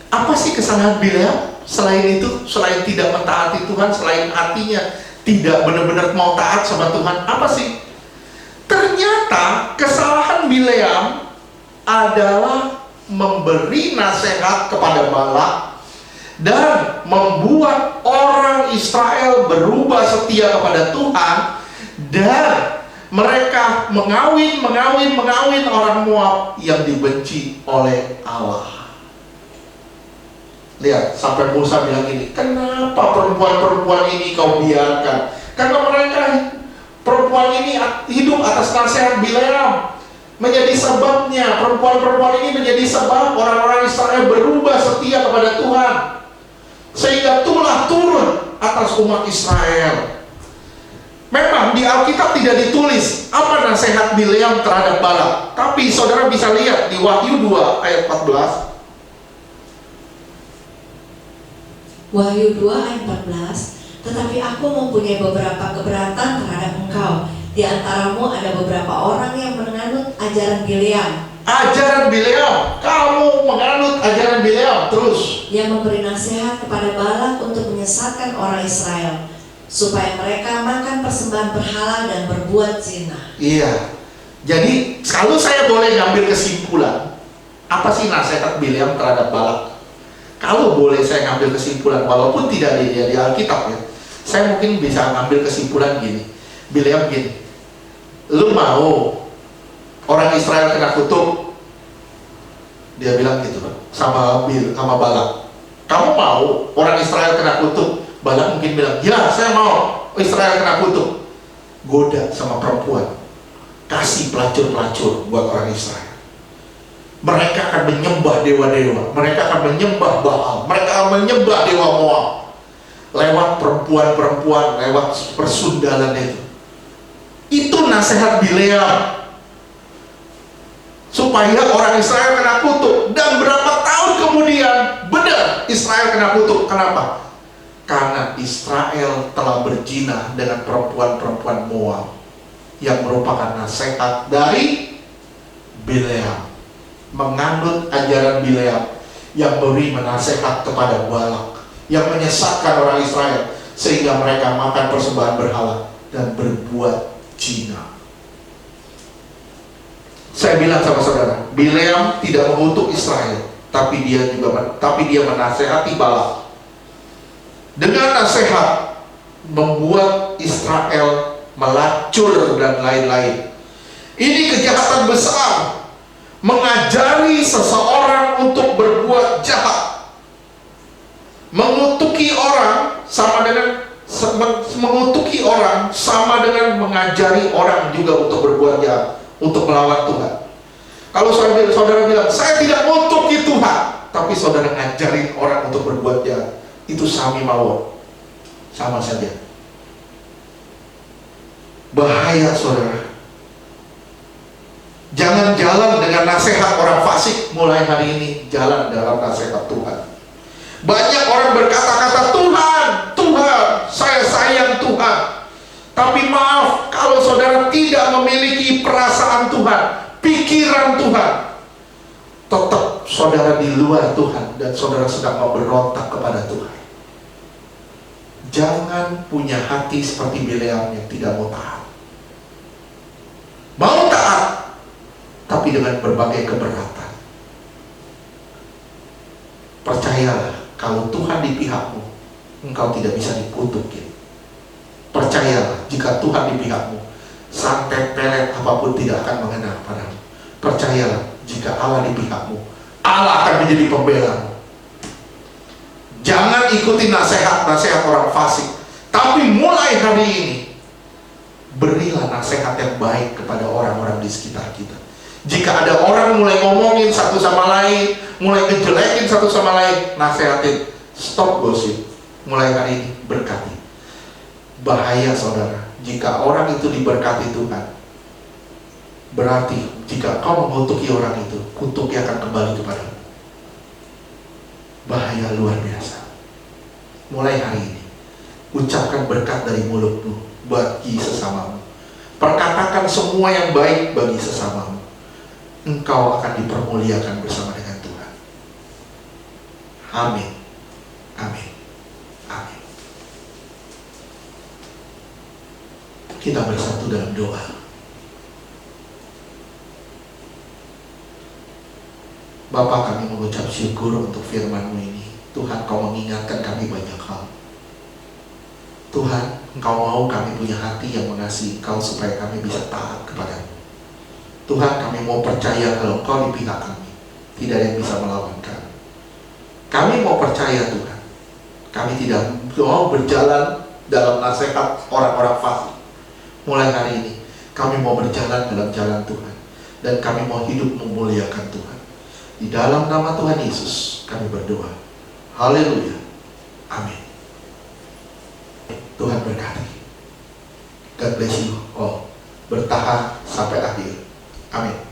Apa sih kesalahan Bileam? Selain itu, selain tidak mentaati Tuhan, selain hatinya tidak benar-benar mau taat sama Tuhan, apa sih? Ternyata kesalahan Bileam adalah memberi nasihat kepada Balak dan membuat orang Israel berubah setia kepada Tuhan, dan mereka mengawin orang Moab yang dibenci oleh Allah. Lihat, sampai Musa bilang gini, kenapa perempuan-perempuan ini kau biarkan? Karena mereka, perempuan ini hidup atas nasihat Bileam. Menjadi sebabnya, perempuan-perempuan ini menjadi sebab orang-orang Israel berubah setia kepada Tuhan. Sehingga itulah turun atas umat Israel. Memang di Alkitab tidak ditulis apa nasihat Bileam terhadap Balak, tapi saudara bisa lihat di Wahyu 2 ayat 14. Wahyu 2 ayat 14, tetapi aku mempunyai beberapa keberatan terhadap engkau. Di antaramu ada beberapa orang yang menganut ajaran Bileam. Ajaran Bileam, kamu menganut ajaran Bileam terus. Yang memberi nasihat kepada Balak untuk menyesatkan orang Israel, supaya mereka makan persembahan berhala dan berbuat zina. Iya. Jadi kalau saya boleh ngambil kesimpulan, apa sih nasihat Bileam terhadap Balak? Kalau boleh saya ngambil kesimpulan, walaupun tidak di Alkitab ya, saya mungkin bisa ngambil kesimpulan gini. Bileam gini, lu mau orang Israel kena kutuk? Dia bilang gitu sama Balak. Kamu mau orang Israel kena kutuk? Balak mungkin bilang, ya saya mau Israel kena kutuk. Goda sama perempuan, kasih pelacur-pelacur buat orang Israel. Mereka akan menyembah dewa-dewa, mereka akan menyembah Baal, mereka akan menyembah dewa Moab lewat perempuan-perempuan, lewat persundalan itu. Itu nasihat Bileam supaya orang Israel kena kutuk. Dan berapa tahun kemudian benar Israel kena kutuk. Kenapa? Karena Israel telah berzina dengan perempuan-perempuan Moab, yang merupakan nasihat dari Bileam. Menganut ajaran Bileam yang beri menasihat kepada Balak, yang menyesatkan orang Israel sehingga mereka makan persembahan berhala dan berbuat zina. Saya bilang sama saudara, Bileam tidak mengutuk Israel, tapi dia menasehati Balak. Dengan nasihat membuat Israel melacur dan lain-lain. Ini kejahatan besar. Mengajari seseorang untuk berbuat jahat, mengutuki orang sama dengan mengajari orang juga untuk berbuat jahat, untuk melawan Tuhan. Kalau saudara bilang, saya tidak mengutuki Tuhan, tapi saudara ngajarin orang untuk berbuat jahat, itu sami mawon, sama saja. Bahaya saudara. Jangan jalan dengan nasihat orang fasik. Mulai hari ini jalan dalam nasihat Tuhan. Banyak orang berkata-kata, Tuhan, saya sayang Tuhan. Tapi maaf, kalau saudara tidak memiliki perasaan Tuhan, pikiran Tuhan, tetap saudara di luar Tuhan dan saudara sedang memberontak kepada Tuhan. Jangan punya hati seperti Bileam yang tidak mau taat. Mau taat, tapi dengan berbagai keberatan. Percayalah, kalau Tuhan di pihakmu, engkau tidak bisa dikutukin. Percayalah, jika Tuhan di pihakmu, santet pelet apapun tidak akan mengena padamu. Percayalah, jika Allah di pihakmu, Allah akan menjadi pembelamu. Jangan ikuti nasihat-nasihat orang fasik, tapi mulai hari ini berilah nasihat yang baik kepada orang-orang di sekitar kita. Jika ada orang mulai ngomongin satu sama lain, mulai ngejelekin satu sama lain, nasihatin, stop gosip. Mulai hari ini berkati. Bahaya saudara, jika orang itu diberkati Tuhan, berarti jika kau mengutuki orang itu, kutuknya akan kembali kepadamu. Bahaya luar biasa. Mulai hari ini, ucapkan berkat dari mulutmu bagi sesamamu. Perkatakan semua yang baik bagi sesamamu. Engkau akan dipermuliakan bersama dengan Tuhan. Amin. Amin. Amin. Kita bersatu dalam doa. Bapa, kami mengucap syukur untuk firman-Mu ini. Tuhan, Kau mengingatkan kami banyak hal. Tuhan, Engkau mau kami punya hati yang mengasihi Engkau supaya kami bisa taat kepada-Mu. Tuhan, kami mau percaya kalau Engkau di pihak kami, tidak ada yang bisa melawan kami. Kami mau percaya Tuhan, kami tidak mau berjalan dalam nasihat orang-orang fasik. Mulai hari ini, kami mau berjalan dalam jalan Tuhan, dan kami mau hidup memuliakan Tuhan. Di dalam nama Tuhan Yesus, kami berdoa. Haleluya. Amin. Tuhan berkati. God bless you all. Bertahan sampai akhir. Amin.